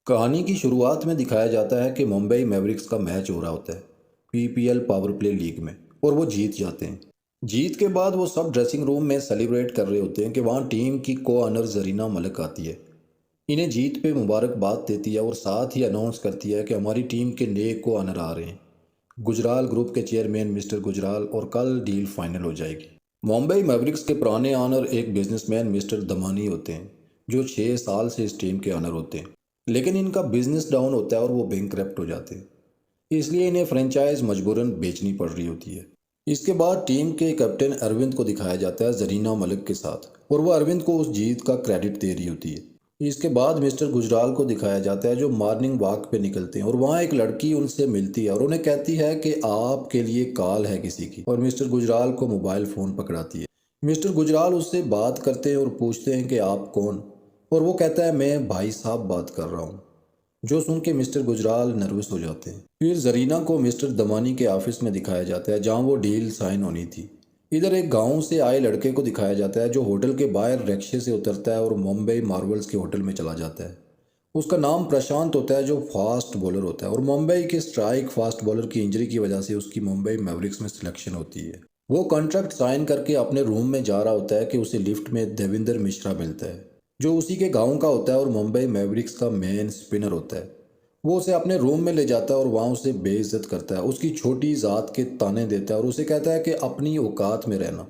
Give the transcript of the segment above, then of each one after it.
कहानी की शुरुआत में दिखाया जाता है कि मुंबई मैवरिक्स का मैच हो रहा होता है पीपीएल पावर प्ले लीग में, और वो जीत जाते हैं। जीत के बाद वो सब ड्रेसिंग रूम में सेलिब्रेट कर रहे होते हैं कि वहाँ टीम की को ऑनर जरीना मलिक आती है, इन्हें जीत पे मुबारकबाद देती है और साथ ही अनाउंस करती है कि हमारी टीम के नए को ऑनर आ रहे हैं, गुजराल ग्रुप के चेयरमैन मिस्टर गुजराल, और कल डील फाइनल हो जाएगी। मुंबई मैवरिक्स के पुराने ऑनर एक बिजनेसमैन मिस्टर दमानी होते हैं, जो 6 साल से इस टीम के ऑनर होते हैं। लेकिन इनका बिजनेस डाउन होता है और वो बैंकरप्ट हो जाते हैं, इसलिए इन्हें फ्रेंचाइज मजबूरन बेचनी पड़ रही होती है। इसके बाद टीम के कैप्टन अरविंद को दिखाया जाता है जरीना मलिक के साथ, और वो अरविंद को उस जीत का क्रेडिट दे रही होती है। इसके बाद मिस्टर गुजराल को दिखाया जाता है जो मॉर्निंग वॉक पे निकलते हैं, और वहाँ एक लड़की उनसे मिलती है और उन्हें कहती है कि आपके लिए कॉल है किसी की, और मिस्टर गुजराल को मोबाइल फ़ोन पकड़ाती है। मिस्टर गुजराल उससे बात करते हैं और पूछते हैं कि आप कौन, और वो कहता है मैं भाई साहब बात कर रहा हूँ। जो सुन के मिस्टर गुजराल नर्वस हो जाते हैं। फिर जरीना को मिस्टर दमानी के ऑफिस में दिखाया जाता है जहाँ वो डील साइन होनी थी। इधर एक गांव से आए लड़के को दिखाया जाता है जो होटल के बाहर रिक्शे से उतरता है और मुंबई मार्वल्स के होटल में चला जाता है। उसका नाम प्रशांत होता है जो फास्ट बॉलर होता है, और मुंबई के स्ट्राइक फास्ट बॉलर की इंजरी की वजह से उसकी मुंबई मैवरिक्स में सिलेक्शन होती है। वो कॉन्ट्रैक्ट साइन करके अपने रूम में जा रहा होता है कि उसे लिफ्ट में देविंदर मिश्रा मिलता है, जो उसी के गांव का होता है और मुंबई मैवरिक्स का मेन स्पिनर होता है। वो उसे अपने रूम में ले जाता है और वहाँ उसे बेइज्जत करता है, उसकी छोटी ज़ात के ताने देता है और उसे कहता है कि अपनी औकात में रहना,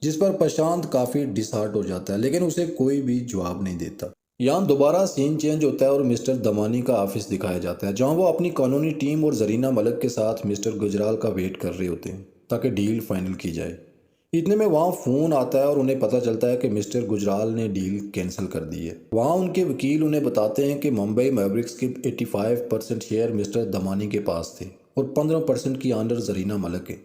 जिस पर प्रशांत काफ़ी डिसहार्ट हो जाता है, लेकिन उसे कोई भी जवाब नहीं देता। यहाँ दोबारा सीन चेंज होता है और मिस्टर दमानी का ऑफिस दिखाया जाता है जहाँ वो अपनी कानूनी टीम और जरीना मलिक के साथ मिस्टर गुजराल का वेट कर रहे होते हैं ताकि डील फाइनल की जाए। इतने में वहाँ फ़ोन आता है और उन्हें पता चलता है कि मिस्टर गुजराल ने डील कैंसिल कर दी है। वहाँ उनके वकील उन्हें बताते हैं कि मुंबई मैवरिक्स के 85% शेयर मिस्टर दमानी के पास थे और 15% की ऑनर जरीना मलिक है।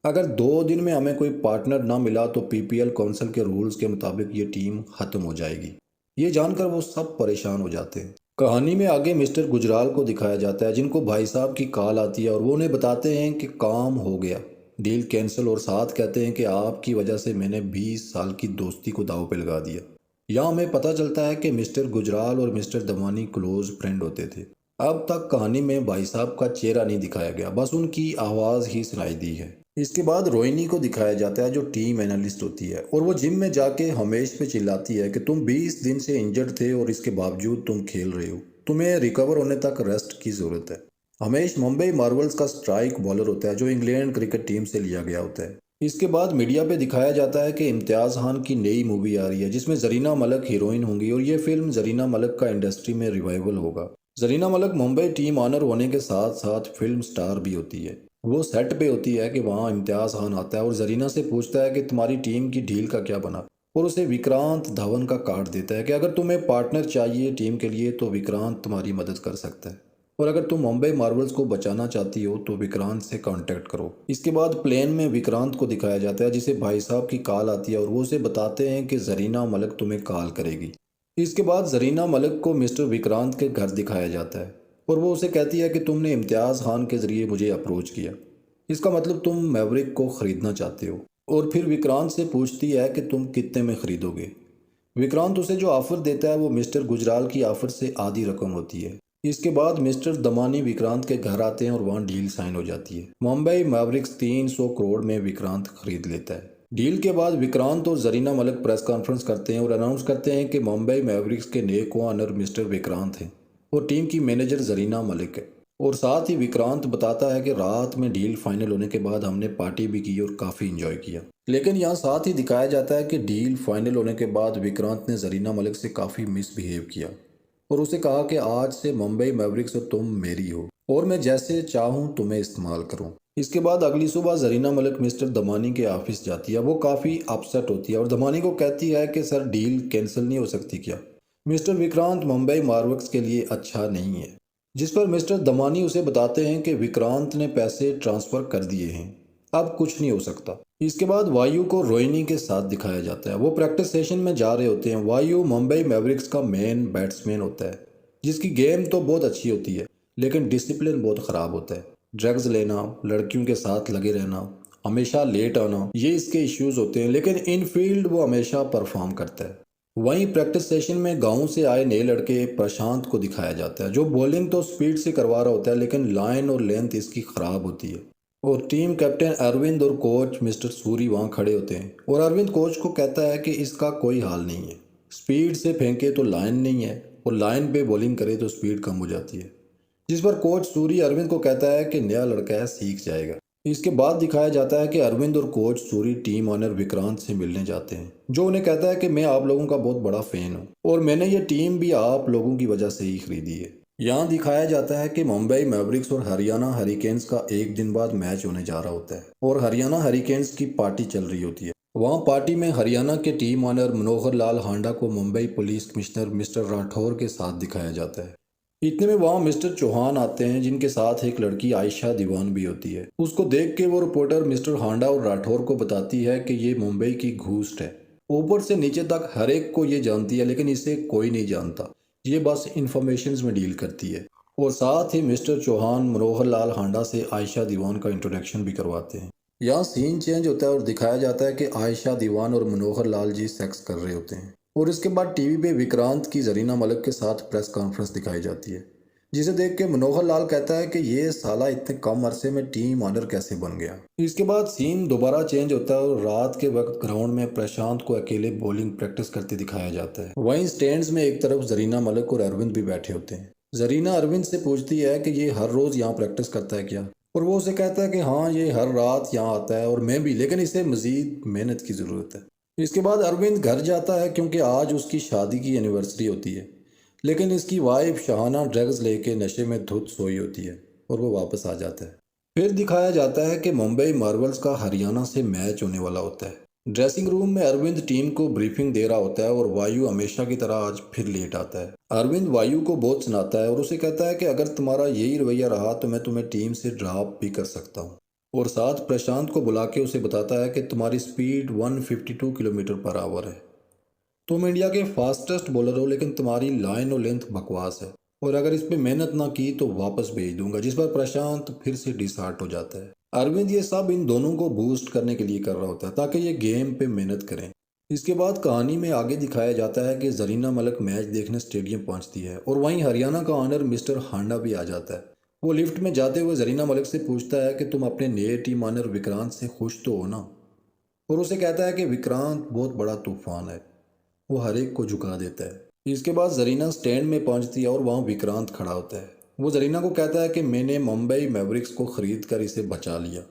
अगर 2 दिन में हमें कोई पार्टनर ना मिला तो पीपीएल काउंसिल के रूल्स के मुताबिक ये टीम ख़त्म हो जाएगी। ये जानकर वो सब परेशान हो जाते हैं। कहानी में आगे मिस्टर गुजराल को दिखाया जाता है जिनको भाई साहब की कॉल आती है और वो उन्हें बताते हैं कि काम हो गया, डील कैंसिल, और साथ कहते हैं कि आपकी वजह से मैंने 20 साल की दोस्ती को दांव पे लगा दिया। यहाँ हमें पता चलता है कि मिस्टर गुजराल और मिस्टर दमानी क्लोज फ्रेंड होते थे। अब तक कहानी में भाई साहब का चेहरा नहीं दिखाया गया, बस उनकी आवाज़ ही सुनाई दी है। इसके बाद रोहिणी को दिखाया जाता है जो टीम एनालिस्ट होती है, और वो जिम में जाके हमेश पे चिल्लाती है कि तुम 20 दिन से इंजर्ड थे और इसके बावजूद तुम खेल रहे हो, तुम्हें रिकवर होने तक रेस्ट की ज़रूरत है। हमेश मुंबई मार्वल्स का स्ट्राइक बॉलर होता है जो इंग्लैंड क्रिकेट टीम से लिया गया होता है। इसके बाद मीडिया पे दिखाया जाता है कि इम्तियाज़ खान की नई मूवी आ रही है जिसमें जरीना मलिक हीरोइन होंगी, और ये फिल्म जरीना मलिक का इंडस्ट्री में रिवाइवल होगा। जरीना मलिक मुंबई टीम ऑनर होने के साथ साथ फिल्म स्टार भी होती है। वो सेट पे होती है कि वहाँ इम्तियाज़ खान आता है और जरीना से पूछता है कि तुम्हारी टीम की डील का क्या बना, और उसे विक्रांत धवन का कार्ड देता है कि अगर तुम्हें पार्टनर चाहिए टीम के लिए तो विक्रांत तुम्हारी मदद कर सकता है, और अगर तुम मुंबई मार्वल्स को बचाना चाहती हो तो विक्रांत से कांटेक्ट करो। इसके बाद प्लेन में विक्रांत को दिखाया जाता है जिसे भाई साहब की कॉल आती है और वो उसे बताते हैं कि जरीना मलिक तुम्हें कॉल करेगी। इसके बाद जरीना मलिक को मिस्टर विक्रांत के घर दिखाया जाता है और वो उसे कहती है कि तुमने इम्तियाज़ खान के ज़रिए मुझे अप्रोच किया, इसका मतलब तुम मैवरिक को ख़रीदना चाहते हो। और फिर विक्रांत से पूछती है कि तुम कितने में ख़रीदोगे। विक्रांत उसे जो ऑफ़र देता है वो मिस्टर गुजराल की ऑफ़र से आधी रकम होती है। इसके बाद मिस्टर दमानी विक्रांत के घर आते हैं और वहाँ डील साइन हो जाती है। मुंबई मैवरिक्स 300 करोड़ में विक्रांत खरीद लेता है। डील के बाद विक्रांत और जरीना मलिक प्रेस कॉन्फ्रेंस करते हैं और अनाउंस करते हैं कि मुंबई मैवरिक्स के नए को ऑनर मिस्टर विक्रांत हैं और टीम की मैनेजर जरीना मलिक है। और साथ ही विक्रांत बताता है कि रात में डील फाइनल होने के बाद हमने पार्टी भी की और काफ़ी इंजॉय किया। लेकिन यहाँ साथ ही दिखाया जाता है कि डील फाइनल होने के बाद विक्रांत ने जरीना मलिक से काफ़ी मिसबिहेव किया और उसे कहा कि आज से मुंबई मैवरिक्स और तुम मेरी हो और मैं जैसे चाहूँ तुम्हें इस्तेमाल करूँ। इसके बाद अगली सुबह जरीना मलिक मिस्टर दमानी के ऑफिस जाती है। वो काफ़ी अपसेट होती है और दमानी को कहती है कि सर डील कैंसिल नहीं हो सकती क्या, मिस्टर विक्रांत मुंबई मार्वल्स के लिए अच्छा नहीं है। जिस पर मिस्टर दमानी उसे बताते हैं कि विक्रांत ने पैसे ट्रांसफ़र कर दिए हैं, अब कुछ नहीं हो सकता। इसके बाद वायु को रोहिणी के साथ दिखाया जाता है। वो प्रैक्टिस सेशन में जा रहे होते हैं। वायु मुंबई मैवरिक्स का मेन बैट्समैन होता है जिसकी गेम तो बहुत अच्छी होती है लेकिन डिसिप्लिन बहुत ख़राब होता है। ड्रग्स लेना, लड़कियों के साथ लगे रहना, हमेशा लेट आना, ये इसके इश्यूज होते हैं, लेकिन इन फील्ड वो हमेशा परफॉर्म करता है। वहीं प्रैक्टिस सेशन में गांव से आए नए लड़के प्रशांत को दिखाया जाता है, जो बॉलिंग तो स्पीड से करवा रहा होता है लेकिन लाइन और लेंथ इसकी खराब होती है। और टीम कैप्टन अरविंद और कोच मिस्टर सूरी वहां खड़े होते हैं और अरविंद कोच को कहता है कि इसका कोई हाल नहीं है, स्पीड से फेंके तो लाइन नहीं है और लाइन पे बॉलिंग करे तो स्पीड कम हो जाती है। जिस पर कोच सूरी अरविंद को कहता है कि नया लड़का है, सीख जाएगा। इसके बाद दिखाया जाता है कि अरविंद और coach Suri team owner Vikrant से मिलने जाते हैं, जो उन्हें कहता है कि मैं आप लोगों का बहुत बड़ा फैन हूँ और मैंने ये टीम भी आप लोगों की वजह से ही खरीदी है। यहाँ दिखाया जाता है कि मुंबई मैवरिक्स और हरियाणा हरिकेन्स का एक दिन बाद मैच होने जा रहा होता है और हरियाणा हरिकेन्स की पार्टी चल रही होती है। वहाँ पार्टी में हरियाणा के टीम ऑनर मनोहर लाल हांडा को Mumbai police commissioner mister Rathore के साथ दिखाया जाता है। इतने में वहाँ मिस्टर चौहान आते हैं, जिनके साथ एक लड़की आयशा दीवान भी होती है। उसको देख के वो रिपोर्टर मिस्टर हांडा और राठौर को बताती है कि ये मुंबई की घूस्ट है। ऊपर से नीचे तक हर एक को ये जानती है, लेकिन इसे कोई नहीं जानता, ये बस इंफॉर्मेशन में डील करती है। और साथ ही मिस्टर चौहान मनोहर लाल हांडा से आयशा दीवान का इंट्रोडक्शन भी करवाते हैं। यहाँ सीन चेंज होता है और दिखाया जाता है कि आयशा दीवान और मनोहर लाल जी सेक्स कर रहे होते हैं और इसके बाद टीवी पे विक्रांत की जरीना मलिक के साथ प्रेस कॉन्फ्रेंस दिखाई जाती है, जिसे देख के मनोहर लाल कहता है कि ये साला इतने कम अरसे में टीम ऑनर कैसे बन गया। इसके बाद सीन दोबारा चेंज होता है और रात के वक्त ग्राउंड में प्रशांत को अकेले बॉलिंग प्रैक्टिस करते दिखाया जाता है। वहीं स्टैंड्स में एक तरफ जरीना मलिक और अरविंद भी बैठे होते हैं। जरीना अरविंद से पूछती है कि ये हर रोज यहाँ प्रैक्टिस करता है क्या, और वो उसे कहता है कि हाँ, ये हर रात यहाँ आता है और मैं भी, लेकिन इसे मजीद मेहनत की ज़रूरत है। इसके बाद अरविंद घर जाता है क्योंकि आज उसकी शादी की एनिवर्सरी होती है, लेकिन इसकी वाइफ शहाना ड्रग्स लेके नशे में धुत सोई होती है और वो वापस आ जाता है। फिर दिखाया जाता है कि मुंबई मार्वल्स का हरियाणा से मैच होने वाला होता है। ड्रेसिंग रूम में अरविंद टीम को ब्रीफिंग दे रहा होता है और वायु हमेशा की तरह आज फिर लेट आता है। अरविंद वायु को बहुत सुनाता है और उसे कहता है कि अगर तुम्हारा यही रवैया रहा तो मैं तुम्हें टीम से ड्रॉप भी कर सकता हूँ। और साथ प्रशांत को बुला के उसे बताता है कि तुम्हारी स्पीड 152 किलोमीटर पर आवर है, तुम इंडिया के फास्टेस्ट बॉलर हो, लेकिन तुम्हारी लाइन और लेंथ बकवास है और अगर इस पे मेहनत ना की तो वापस भेज दूंगा। जिस पर प्रशांत फिर से डिसहार्ट हो जाता है। अरविंद ये सब इन दोनों को बूस्ट करने के लिए कर रहा होता है ताकि ये गेम पे मेहनत करें। इसके बाद कहानी में आगे दिखाया जाता है कि जरीना मलिक मैच देखने स्टेडियम पहुंचती है और वहीं हरियाणा का ऑनर मिस्टर हांडा भी आ जाता है। वो लिफ्ट में जाते हुए जरीना मलिक से पूछता है कि तुम अपने नए टीम ऑनर विक्रांत से खुश तो हो ना, और उसे कहता है कि विक्रांत बहुत बड़ा तूफान है, वो हर एक को झुका देता है। इसके बाद जरीना स्टैंड में पहुंचती है और वहाँ विक्रांत खड़ा होता है। वो जरीना को कहता है कि मैंने मुंबई मैवरिक्स को खरीद कर इसे बचा लिया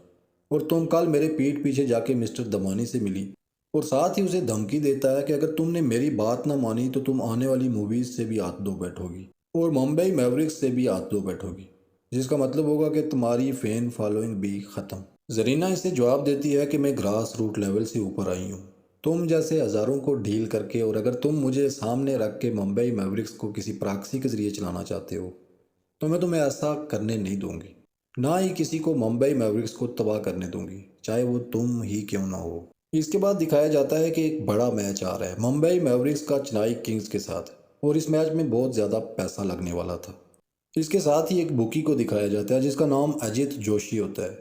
और तुम कल मेरे पीठ पीछे जाके मिस्टर दमानी से मिली, और साथ ही उसे धमकी देता है कि अगर तुमने मेरी बात ना मानी तो तुम आने वाली मूवीज से भी हाथ धो बैठोगी और मुंबई मैवरिक्स से भी हाथ धो बैठोगी, जिसका मतलब होगा कि तुम्हारी फैन फॉलोइंग भी ख़त्म। जरीना इसे जवाब देती है कि मैं ग्रास रूट लेवल से ऊपर आई हूँ, तुम जैसे हज़ारों को डील करके, और अगर तुम मुझे सामने रख के मुंबई मैवरिक्स को किसी प्रॉक्सी के ज़रिए चलाना चाहते हो तो मैं तुम्हें ऐसा करने नहीं दूंगी, ना ही किसी को मुंबई मैवरिक्स को तबाह करने दूंगी, चाहे वो तुम ही क्यों ना हो। इसके बाद दिखाया जाता है कि एक बड़ा मैच आ रहा है मुंबई मैवरिक्स का चेन्नई किंग्स के साथ, और इस मैच में बहुत ज़्यादा पैसा लगने वाला था। इसके साथ ही एक बुकी को दिखाया जाता है जिसका नाम अजित जोशी होता है,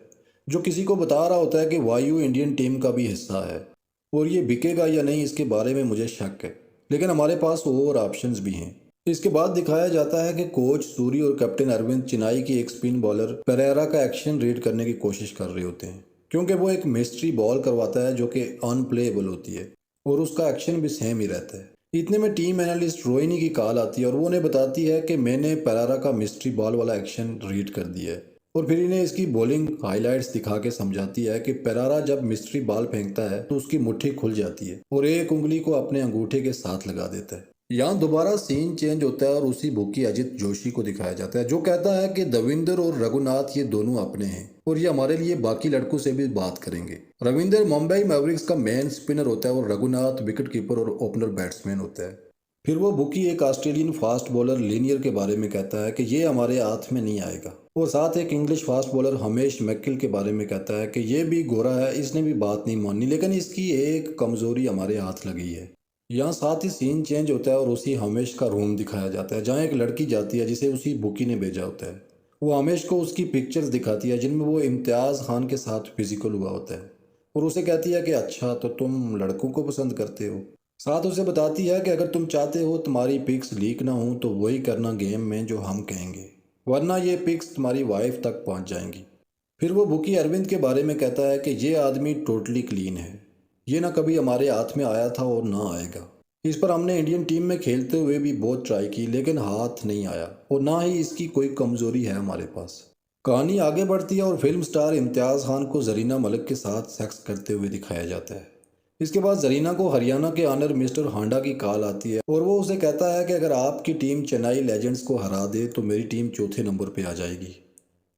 जो किसी को बता रहा होता है कि वायु इंडियन टीम का भी हिस्सा है और ये बिकेगा या नहीं इसके बारे में मुझे शक है, लेकिन हमारे पास और ऑप्शंस भी हैं। इसके बाद दिखाया जाता है कि कोच सूरी और कैप्टन अरविंद चेन्नई की एक स्पिन बॉलर पेरेरा का एक्शन रीड करने की कोशिश कर रहे होते हैं, क्योंकि वो एक मिस्ट्री बॉल करवाता है जो कि अनप्लेएबल होती है और उसका एक्शन भी सेम ही रहता है। इतने में टीम एनालिस्ट रोहिणी की कॉल आती है और वो उन्हें बताती है कि मैंने पेरेरा का मिस्ट्री बॉल वाला एक्शन रीड कर दिया है, और फिर इन्हें इसकी बॉलिंग हाइलाइट्स दिखा के समझाती है कि पेरेरा जब मिस्ट्री बॉल फेंकता है तो उसकी मुट्ठी खुल जाती है और एक उंगली को अपने अंगूठे के साथ लगा देता है। यहाँ दोबारा सीन चेंज होता है और उसी बुकी अजित जोशी को दिखाया जाता है, जो कहता है कि दविंदर और रघुनाथ ये दोनों अपने हैं और ये हमारे लिए बाकी लड़कों से भी बात करेंगे। रविंदर मुंबई मैवरिक्स का मेन स्पिनर होता है और रघुनाथ विकेट कीपर और ओपनर बैट्समैन होता है। फिर वो बुकी एक ऑस्ट्रेलियन फास्ट बॉलर लीनियर के बारे में कहता है कि ये हमारे हाथ में नहीं आएगा, और साथ एक इंग्लिश फास्ट बॉलर हमेश मैकिल के बारे में कहता है कि ये भी गोरा है, इसने भी बात नहीं मानी, लेकिन इसकी एक कमज़ोरी हमारे हाथ लगी है। यहाँ साथ ही सीन चेंज होता है और उसी हमेश का रूम दिखाया जाता है, जहाँ एक लड़की जाती है जिसे उसी बुकी ने भेजा होता है। वो हमेश को उसकी पिक्चर्स दिखाती है जिनमें वो इम्तियाज़ खान के साथ फिजिकल हुआ होता है, और उसे कहती है कि अच्छा तो तुम लड़कों को पसंद करते हो। साथ उसे बताती है कि अगर तुम चाहते हो तुम्हारी पिक्स लीक ना हो तो वही करना गेम में जो हम कहेंगे, वरना ये पिक्स तुम्हारी वाइफ तक पहुंच जाएंगी। फिर वो बुकी अरविंद के बारे में कहता है कि ये आदमी टोटली क्लीन है, ये ना कभी हमारे हाथ में आया था और ना आएगा। इस पर हमने इंडियन टीम में खेलते हुए भी बहुत ट्राई की लेकिन हाथ नहीं आया और ना ही इसकी कोई कमज़ोरी है हमारे पास। कहानी आगे बढ़ती है और फिल्म स्टार इम्तियाज़ खान को जरीना मलिक के साथ सेक्स करते हुए दिखाया जाता है। इसके बाद जरीना को हरियाणा के ऑनर मिस्टर हांडा की कॉल आती है और वो उसे कहता है कि अगर आपकी टीम चेन्नई लेजेंड्स को हरा दे तो मेरी टीम चौथे नंबर पे आ जाएगी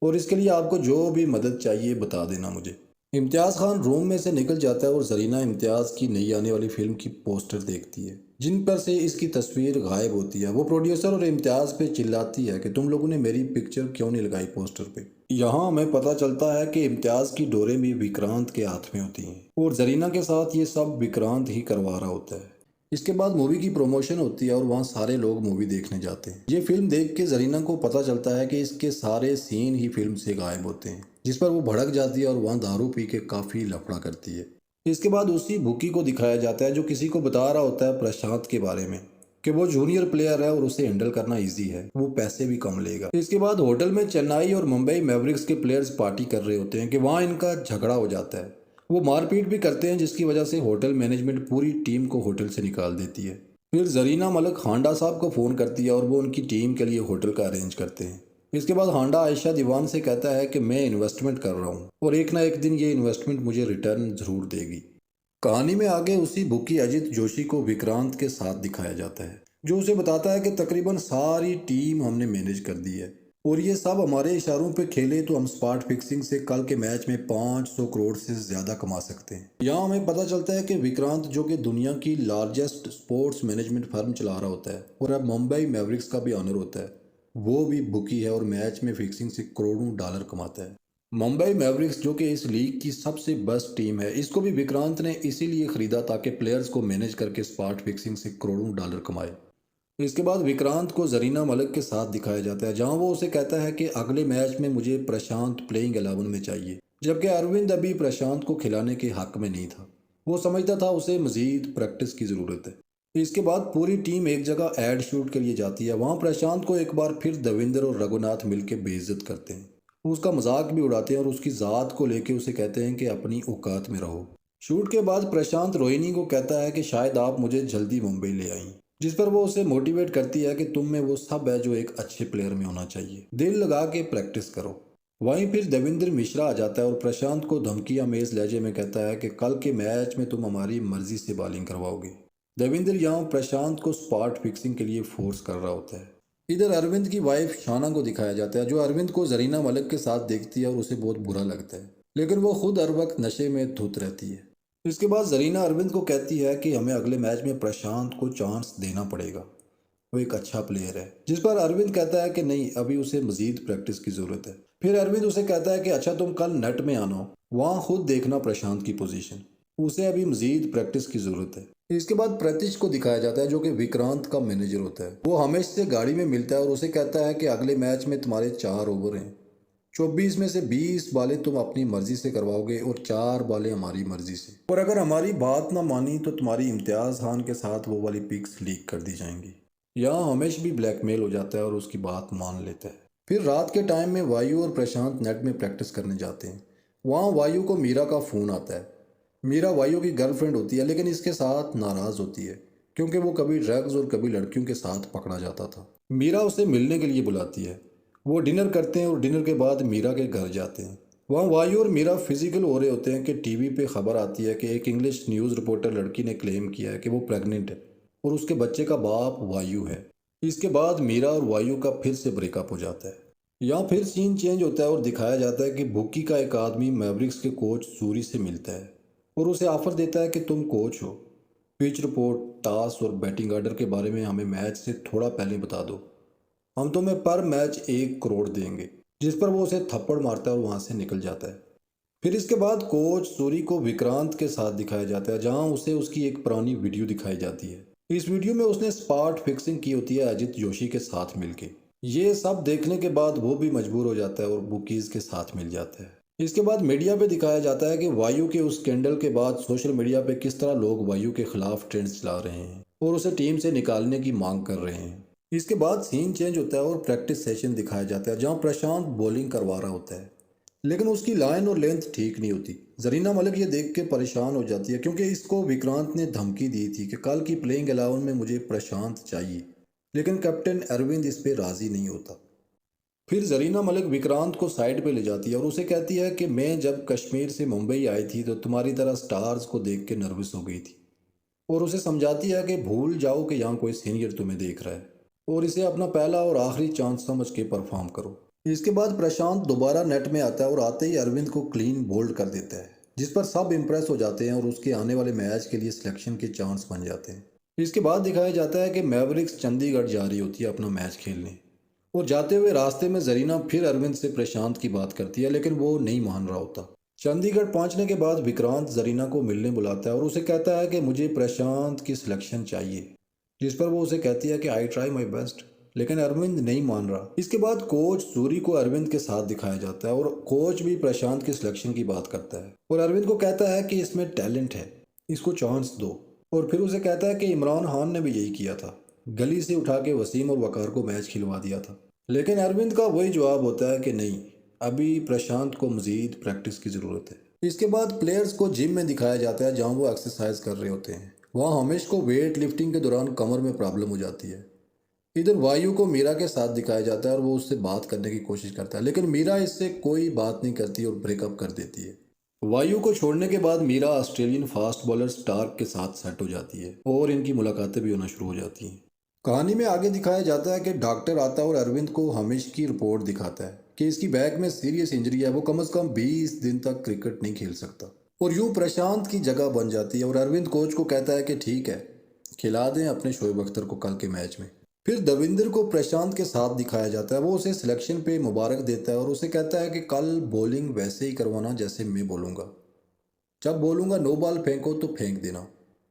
और इसके लिए आपको जो भी मदद चाहिए बता देना मुझे। इम्तियाज़ खान रूम में से निकल जाता है और जरीना इम्तियाज़ की नई आने वाली फिल्म की पोस्टर देखती है जिन पर से इसकी तस्वीर गायब होती है। वो प्रोड्यूसर और इम्तियाज़ पे चिल्लाती है कि तुम लोगों ने मेरी पिक्चर क्यों नहीं लगाई पोस्टर पे। यहाँ हमें पता चलता है कि इम्तियाज़ की डोरें भी विक्रांत के हाथ में होती हैं और जरीना के साथ ये सब विक्रांत ही करवा रहा होता है। इसके बाद मूवी की प्रमोशन होती है और वहाँ सारे लोग मूवी देखने जाते हैं। ये फिल्म देख के जरीना को पता चलता है कि इसके सारे सीन ही फिल्म से गायब होते हैं, जिस पर वो भड़क जाती है और वहाँ दारू पी के काफ़ी लफड़ा करती है। इसके बाद उसी बुकी को दिखाया जाता है जो किसी को बता रहा होता है प्रशांत के बारे में कि वो जूनियर प्लेयर है और उसे हैंडल करना इजी है, वो पैसे भी कम लेगा। इसके बाद होटल में चेन्नई और मुंबई मैवरिक्स के प्लेयर्स पार्टी कर रहे होते हैं कि वहाँ इनका झगड़ा हो जाता है। वो मारपीट भी करते हैं जिसकी वजह से होटल मैनेजमेंट पूरी टीम को होटल से निकाल देती है। फिर जरीना मलिक हांडा साहब को फ़ोन करती है और वो उनकी टीम के लिए होटल का अरेंज करते हैं। इसके बाद हांडा आयशा दीवान से कहता है कि मैं इन्वेस्टमेंट कर रहा हूँ और एक ना एक दिन ये इन्वेस्टमेंट मुझे रिटर्न ज़रूर देगी। कहानी में आगे उसी बुकी अजित जोशी को विक्रांत के साथ दिखाया जाता है जो उसे बताता है कि तकरीबन सारी टीम हमने मैनेज कर दी है और ये सब हमारे इशारों पे खेले तो हम स्पॉट फिक्सिंग से कल के मैच में 500 करोड़ से ज़्यादा कमा सकते हैं। यहाँ हमें पता चलता है कि विक्रांत जो कि दुनिया की लार्जेस्ट स्पोर्ट्स मैनेजमेंट फर्म चला रहा होता है और अब मुंबई मैवरिक्स का भी ऑनर होता है, वो भी बुकी है और मैच में फिक्सिंग से करोड़ों डॉलर कमाता है। मुंबई मैवरिक्स जो कि इस लीग की सबसे बेस्ट टीम है, इसको भी विक्रांत ने इसीलिए खरीदा ताकि प्लेयर्स को मैनेज करके स्पॉट फिक्सिंग से करोड़ों डॉलर कमाए। इसके बाद विक्रांत को जरीना मलिक के साथ दिखाया जाता है जहां वो उसे कहता है कि अगले मैच में मुझे प्रशांत प्लेइंग 11 में चाहिए, जबकि अरविंद अभी प्रशांत को खिलाने के हक में नहीं था। वो समझता था उसे मजीद प्रैक्टिस की ज़रूरत है। इसके बाद पूरी टीम एक जगह एड शूट के लिए जाती है। वहाँ प्रशांत को एक बार फिर दविंदर और रघुनाथ मिलकर बेइज्जत करते हैं, उसका मजाक भी उड़ाते हैं और उसकी ज़ात को लेकर उसे कहते हैं कि अपनी औकात में रहो। शूट के बाद प्रशांत रोहिणी को कहता है कि शायद आप मुझे जल्दी मुंबई ले आई, जिस पर वो उसे मोटिवेट करती है कि तुम में वो सब है जो एक अच्छे प्लेयर में होना चाहिए, दिल लगा के प्रैक्टिस करो। वहीं फिर देवेंद्र मिश्रा आ जाता है और प्रशांत को धमकी अमेज लहजे में कहता है कि कल के मैच में तुम हमारी मर्जी से बॉलिंग करवाओगे। देवेंद्र यहाँ प्रशांत को स्पॉट फिक्सिंग के लिए फोर्स कर रहा होता है। इधर अरविंद की वाइफ शाना को दिखाया जाता है जो अरविंद को जरीना मलिक के साथ देखती है और उसे बहुत बुरा लगता है, लेकिन वो खुद हर वक्त नशे में धुत रहती है। इसके बाद जरीना अरविंद को कहती है कि हमें अगले मैच में प्रशांत को चांस देना पड़ेगा, वो एक अच्छा प्लेयर है, जिस पर अरविंद कहता है कि नहीं, अभी उसे मजीद प्रैक्टिस की ज़रूरत है। फिर अरविंद उसे कहता है कि अच्छा तुम कल नेट में आना, वहाँ खुद देखना प्रशांत की पोजीशन, उसे अभी मजीद प्रैक्टिस की ज़रूरत है। इसके बाद प्रतीश को दिखाया जाता है जो कि विक्रांत का मैनेजर होता है। वो हमेश से गाड़ी में मिलता है और उसे कहता है कि अगले मैच में तुम्हारे 4 ओवर हैं, 24 में से 20 बालें तुम अपनी मर्जी से करवाओगे और 4 बालें हमारी मर्जी से, और अगर हमारी बात ना मानी तो तुम्हारी इम्तियाज़ खान के साथ वो वाली पिक्स लीक कर दी जाएंगी। यहाँ हमेश भी ब्लैकमेल हो जाता है और उसकी बात मान लेता है। फिर रात के टाइम में वायु और प्रशांत नेट में प्रैक्टिस करने जाते हैं। वहाँ वायु को मीरा का फ़ोन आता है। मीरा वायु की गर्लफ्रेंड होती है लेकिन इसके साथ नाराज़ होती है क्योंकि वो कभी ड्रग्स और कभी लड़कियों के साथ पकड़ा जाता था। मीरा उसे मिलने के लिए बुलाती है। वो डिनर करते हैं और डिनर के बाद मीरा के घर जाते हैं। वहाँ वायु और मीरा फिजिकल हो रहे होते हैं कि टीवी पे खबर आती है कि एक इंग्लिश न्यूज़ रिपोर्टर लड़की ने क्लेम किया है कि वो प्रेग्नेंट है और उसके बच्चे का बाप वायु है। इसके बाद मीरा और वायु का फिर से ब्रेकअप हो जाता है। यहाँ फिर सीन चेंज होता है और दिखाया जाता है कि बुकी का एक आदमी मैवरिक्स के कोच सूरी से मिलता है और उसे ऑफर देता है कि तुम कोच हो, पिच रिपोर्ट, टॉस और बैटिंग ऑर्डर के बारे में हमें मैच से थोड़ा पहले बता दो, हम तुम्हें पर मैच 1 करोड़ देंगे। जिस पर वो उसे थप्पड़ मारता है और वहाँ से निकल जाता है। फिर इसके बाद कोच सूरी को विक्रांत के साथ दिखाया जाता है जहाँ उसे उसकी एक पुरानी वीडियो दिखाई जाती है। इस वीडियो में उसने स्पॉट फिक्सिंग की होती है अजित जोशी के साथ मिलके। ये सब देखने के बाद वो भी मजबूर हो जाता है और बुकीज़ के साथ मिल जाता है। इसके बाद मीडिया पे दिखाया जाता है कि वायु के उस स्कैंडल के बाद सोशल मीडिया पे किस तरह लोग वायु के खिलाफ ट्रेंड्स चला रहे हैं और उसे टीम से निकालने की मांग कर रहे हैं। इसके बाद सीन चेंज होता है और प्रैक्टिस सेशन दिखाया जाता है जहां प्रशांत बॉलिंग करवा रहा होता है, लेकिन उसकी लाइन और लेंथ ठीक नहीं होती। जरीना मलिक ये देख के परेशान हो जाती है क्योंकि इसको विक्रांत ने धमकी दी थी कि कल की प्लेइंग 11 में मुझे प्रशांत चाहिए, लेकिन कैप्टन अरविंद इस पे राजी नहीं होता। फिर जरीना मलिक विक्रांत को साइड पे ले जाती है और उसे कहती है कि मैं जब कश्मीर से मुंबई आई थी तो तुम्हारी तरह स्टार्स को देख के नर्वस हो गई थी, और उसे समझाती है कि भूल जाओ कि यहाँ कोई सीनियर तुम्हें देख रहा है और इसे अपना पहला और आखिरी चांस समझ के परफॉर्म करो। इसके बाद प्रशांत दोबारा नेट में आता है और आते ही अरविंद को क्लीन बोल्ड कर देता है, जिस पर सब इम्प्रेस हो जाते हैं और उसके आने वाले मैच के लिए सिलेक्शन के चांस बन जाते हैं। इसके बाद दिखाया जाता है कि मैवरिक्स चंडीगढ़ जा रही होती है अपना मैच खेलने, और जाते हुए रास्ते में जरीना फिर अरविंद से प्रशांत की बात करती है, लेकिन वो नहीं मान रहा होता। चंडीगढ़ पहुंचने के बाद विक्रांत जरीना को मिलने बुलाता है और उसे कहता है कि मुझे प्रशांत की सिलेक्शन चाहिए, जिस पर वो उसे कहती है कि आई ट्राई माई बेस्ट, लेकिन अरविंद नहीं मान रहा। इसके बाद कोच सूरी को अरविंद के साथ दिखाया जाता है और कोच भी प्रशांत की सिलेक्शन की बात करता है और अरविंद को कहता है कि इसमें टैलेंट है, इसको चांस दो। और फिर उसे कहता है कि इमरान खान ने भी यही किया था, गली से उठा के वसीम और वकार को मैच खिलवा दिया था। लेकिन अरविंद का वही जवाब होता है कि नहीं, अभी प्रशांत को मजीद प्रैक्टिस की ज़रूरत है। इसके बाद प्लेयर्स को जिम में दिखाया जाता है जहाँ वो एक्सरसाइज कर रहे होते हैं। वहाँ हमेश को वेट लिफ्टिंग के दौरान कमर में प्रॉब्लम हो जाती है। इधर वायु को मीरा के साथ दिखाया जाता है और वो उससे बात करने की कोशिश करता है, लेकिन मीरा इससे कोई बात नहीं करती और ब्रेकअप कर देती है। वायु को छोड़ने के बाद Meera Australian fast bowler Starc के साथ सेट हो जाती है और इनकी मुलाकातें भी होना शुरू हो जाती हैं। कहानी में आगे दिखाया जाता है कि डॉक्टर आता है और अरविंद को हमेश की रिपोर्ट दिखाता है कि इसकी बैक में सीरियस इंजरी है, वो कम से कम 20 दिन तक क्रिकेट नहीं खेल सकता। और यूं प्रशांत की जगह बन जाती है और अरविंद कोच को कहता है कि ठीक है, खिला दें अपने शोएब अख्तर को कल के मैच में। फिर दविंदर को प्रशांत के साथ दिखाया जाता है, वो उसे सिलेक्शन पे मुबारक देता है और उसे कहता है कि कल बॉलिंग वैसे ही करवाना जैसे मैं बोलूँगा। जब बोलूँगा नो बॉल फेंको तो फेंक देना,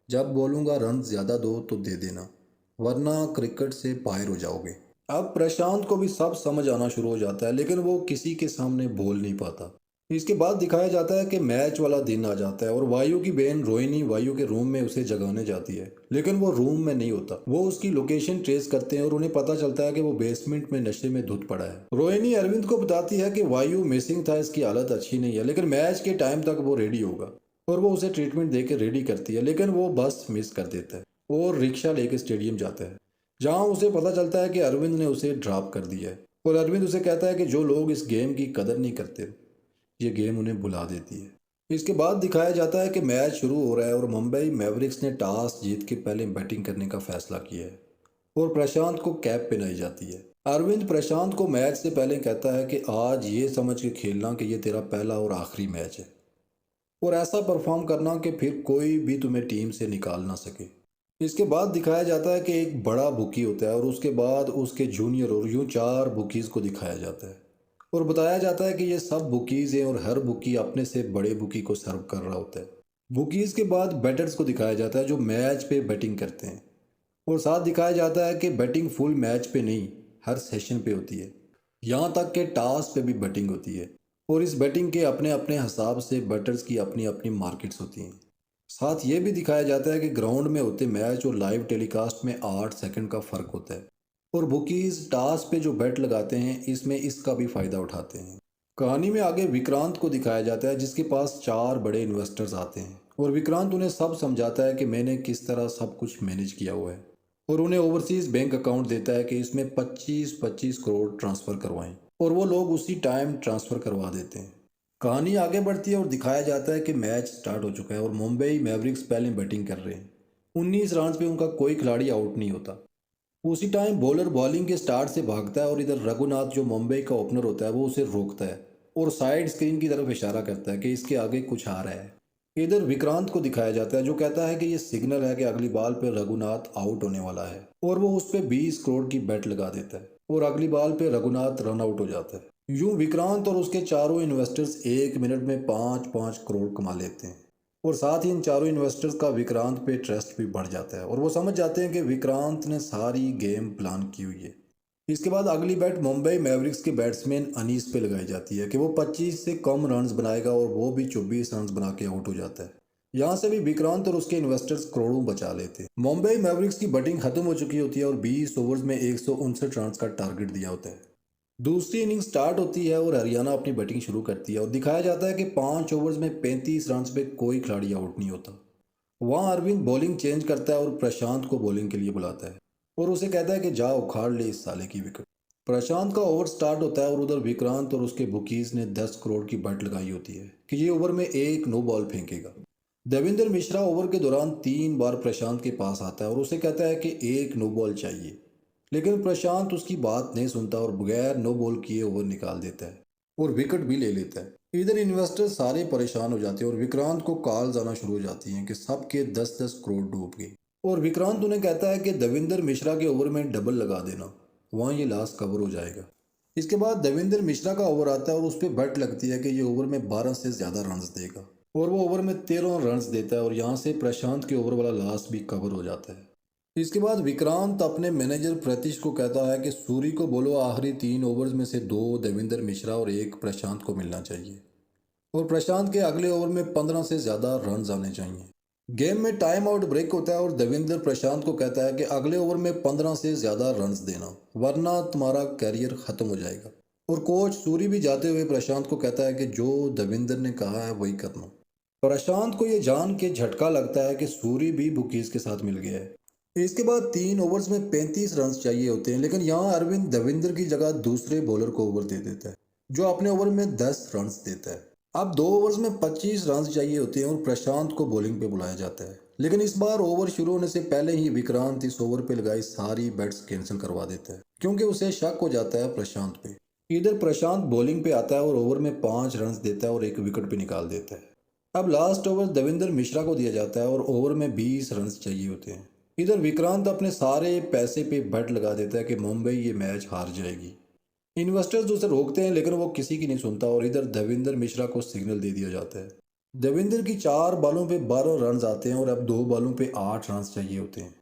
जब बोलूँगा रन ज़्यादा दो तो दे देना, वरना क्रिकेट से बाहर हो जाओगे। अब प्रशांत को भी सब समझ आना शुरू हो जाता है, लेकिन वो किसी के सामने बोल नहीं पाता। इसके बाद दिखाया जाता है कि मैच वाला दिन आ जाता है और वायु की बहन रोहिणी वायु के रूम में उसे जगाने जाती है, लेकिन वो रूम में नहीं होता। वो उसकी लोकेशन ट्रेस करते हैं और उन्हें पता चलता है कि वो बेसमेंट में नशे में धुत पड़ा है। रोहिणी अरविंद को बताती है कि वायु मिसिंग था, इसकी हालत अच्छी नहीं है, लेकिन मैच के टाइम तक वो रेडी होगा, और वो उसे ट्रीटमेंट देकर रेडी करती है, लेकिन वो बस मिस कर देता है और रिक्शा लेकर स्टेडियम जाता है, जहाँ उसे पता चलता है कि अरविंद ने उसे ड्रॉप कर दिया है। और अरविंद उसे कहता है कि जो लोग इस गेम की कदर नहीं करते, ये गेम उन्हें भुला देती है। इसके बाद दिखाया जाता है कि मैच शुरू हो रहा है और मुंबई मैवरिक्स ने टॉस जीत के पहले बैटिंग करने का फैसला किया है और प्रशांत को कैप पहनाई जाती है। अरविंद प्रशांत को मैच से पहले कहता है कि आज ये समझ के खेलना कि ये तेरा पहला और आखिरी मैच है, और ऐसा परफॉर्म करना कि फिर कोई भी तुम्हें टीम से निकाल ना सके। इसके बाद दिखाया जाता है कि एक बड़ा बुकी होता है और उसके बाद उसके जूनियर और यूं 4 बुकीज़ को दिखाया जाता है और बताया जाता है कि ये सब बुकीज़ हैं और हर बुकी अपने से बड़े बुकी को सर्व कर रहा होता है। बुकीज़ के बाद बैटर्स को दिखाया जाता है जो मैच पे बैटिंग करते हैं, और साथ दिखाया जाता है कि बैटिंग फुल मैच पे नहीं, हर सेशन पे होती है, यहाँ तक कि टॉस पे भी बैटिंग होती है, और इस बैटिंग के अपने अपने हिसाब से बैटर्स की अपनी अपनी मार्केट्स होती हैं। साथ ये भी दिखाया जाता है कि ग्राउंड में होते मैच और लाइव टेलीकास्ट में 8 सेकंड का फ़र्क होता है, और बुकीज़ टॉस पे जो बेट लगाते हैं इसमें इसका भी फ़ायदा उठाते हैं। कहानी में आगे विक्रांत को दिखाया जाता है जिसके पास 4 बड़े इन्वेस्टर्स आते हैं, और विक्रांत उन्हें सब समझाता है कि मैंने किस तरह सब कुछ मैनेज किया हुआ है, और उन्हें ओवरसीज़ बैंक अकाउंट देता है कि इसमें 25-25 करोड़ ट्रांसफ़र करवाएं, और वो लोग उसी टाइम ट्रांसफ़र करवा देते हैं। कहानी आगे बढ़ती है और दिखाया जाता है कि मैच स्टार्ट हो चुका है और मुंबई मैवरिक्स पहले बैटिंग कर रहे हैं। 19 रन पे उनका कोई खिलाड़ी आउट नहीं होता। उसी टाइम बॉलर बॉलिंग के स्टार्ट से भागता है और इधर रघुनाथ जो मुंबई का ओपनर होता है वो उसे रोकता है और साइड स्क्रीन की तरफ इशारा करता है कि इसके आगे कुछ आ रहा है। इधर विक्रांत को दिखाया जाता है जो कहता है कि ये सिग्नल है कि अगली बॉल पे रघुनाथ आउट होने वाला है, और वो उस पर 20 करोड़ की बेट लगा देता है और अगली बॉल पे रघुनाथ रन आउट हो जाता है। यूं विक्रांत और उसके चारों इन्वेस्टर्स 1 मिनट में 5-5 करोड़ कमा लेते हैं, और साथ ही इन चारों इन्वेस्टर्स का विक्रांत पे ट्रस्ट भी बढ़ जाता है और वो समझ जाते हैं कि विक्रांत ने सारी गेम प्लान की हुई है। इसके बाद अगली बैट मुंबई मैवरिक्स के बैट्समैन अनीस पे लगाई जाती है कि वो 25 से कम रन्स बनाएगा और वो भी 24 रन्स बना के आउट हो जाता है। यहाँ से भी विक्रांत और उसके इन्वेस्टर्स करोड़ों बचा लेते हैं। मुंबई मैवरिक्स की बैटिंग खत्म हो चुकी होती है और 20 ओवर्स में 159 रन का टारगेट दिया होता है। दूसरी इनिंग स्टार्ट होती है और हरियाणा अपनी बैटिंग शुरू करती है और दिखाया जाता है कि 5 ओवर्स में 35 रन पे कोई खिलाड़ी आउट नहीं होता। वहाँ अरविंद बॉलिंग चेंज करता है और प्रशांत को बॉलिंग के लिए बुलाता है और उसे कहता है कि जा उखाड़ ले इस साले की विकेट। प्रशांत का ओवर स्टार्ट होता है और उधर विक्रांत और उसके बुकीज ने 10 करोड़ की बैट लगाई होती है कि ये ओवर में एक नो बॉल फेंकेगा। देवेंद्र मिश्रा ओवर के दौरान 3 बार प्रशांत के पास आता है और उसे कहता है कि एक नो बॉल चाहिए, लेकिन प्रशांत उसकी बात नहीं सुनता और बगैर नो बॉल किए ओवर निकाल देता है और विकेट भी ले लेता है। इधर इन्वेस्टर सारे परेशान हो जाते हैं और विक्रांत को कॉल्स आना शुरू हो जाती हैं कि सबके 10-10 करोड़ डूब गए और विक्रांत उन्हें कहता है कि देवेंद्र मिश्रा के ओवर में डबल लगा देना, वहाँ ये लास्ट कवर हो जाएगा। इसके बाद देवेंद्र मिश्रा का ओवर आता है और उस पर बेट लगती है कि ये ओवर में 12 से ज़्यादा रन देगा और वो ओवर में 13 रन देता है और यहाँ से प्रशांत के ओवर वाला लास्ट भी कवर हो जाता है। इसके बाद विक्रांत अपने मैनेजर प्रतीश को कहता है कि सूरी को बोलो आखिरी 3 ओवर्स में से 2 देवेंद्र मिश्रा और 1 प्रशांत को मिलना चाहिए और प्रशांत के अगले ओवर में 15 से ज़्यादा रन आने चाहिए। गेम में टाइम आउट ब्रेक होता है और देवेंद्र प्रशांत को कहता है कि अगले ओवर में 15 से ज़्यादा रन देना वरना तुम्हारा कैरियर ख़त्म हो जाएगा। और कोच सूरी भी जाते हुए प्रशांत को कहता है कि जो देवेंद्र ने कहा है वही करना। प्रशांत को यह जान के झटका लगता है कि सूरी भी बुकीज के साथ मिल गया है। इसके बाद 3 ओवर्स में 35 रन चाहिए होते हैं, लेकिन यहाँ अरविंद देवेंद्र की जगह दूसरे बॉलर को ओवर दे देता है जो अपने ओवर में 10 रन देता है। अब 2 ओवर्स में 25 रन चाहिए होते हैं और प्रशांत को बॉलिंग पे बुलाया जाता है, लेकिन इस बार ओवर शुरू होने से पहले ही विक्रांत इस ओवर पे लगाई सारी बैट्स कैंसिल करवा देता है क्योंकि उसे शक हो जाता है प्रशांत पे। इधर प्रशांत बॉलिंग पे आता है और ओवर में 5 रन देता है और एक विकेट पे निकाल देता है। अब लास्ट ओवर देवेंद्र मिश्रा को दिया जाता है और ओवर में 20 रन चाहिए होते हैं। इधर विक्रांत अपने सारे पैसे पे बेट लगा देता है कि मुंबई ये मैच हार जाएगी। इन्वेस्टर्स उसे रोकते हैं लेकिन वो किसी की नहीं सुनता और इधर देवेंद्र मिश्रा को सिग्नल दे दिया जाता है। देवेंद्र की 4 बॉलों पे 12 रन आते हैं और अब 2 बॉलों पे 8 रन चाहिए होते हैं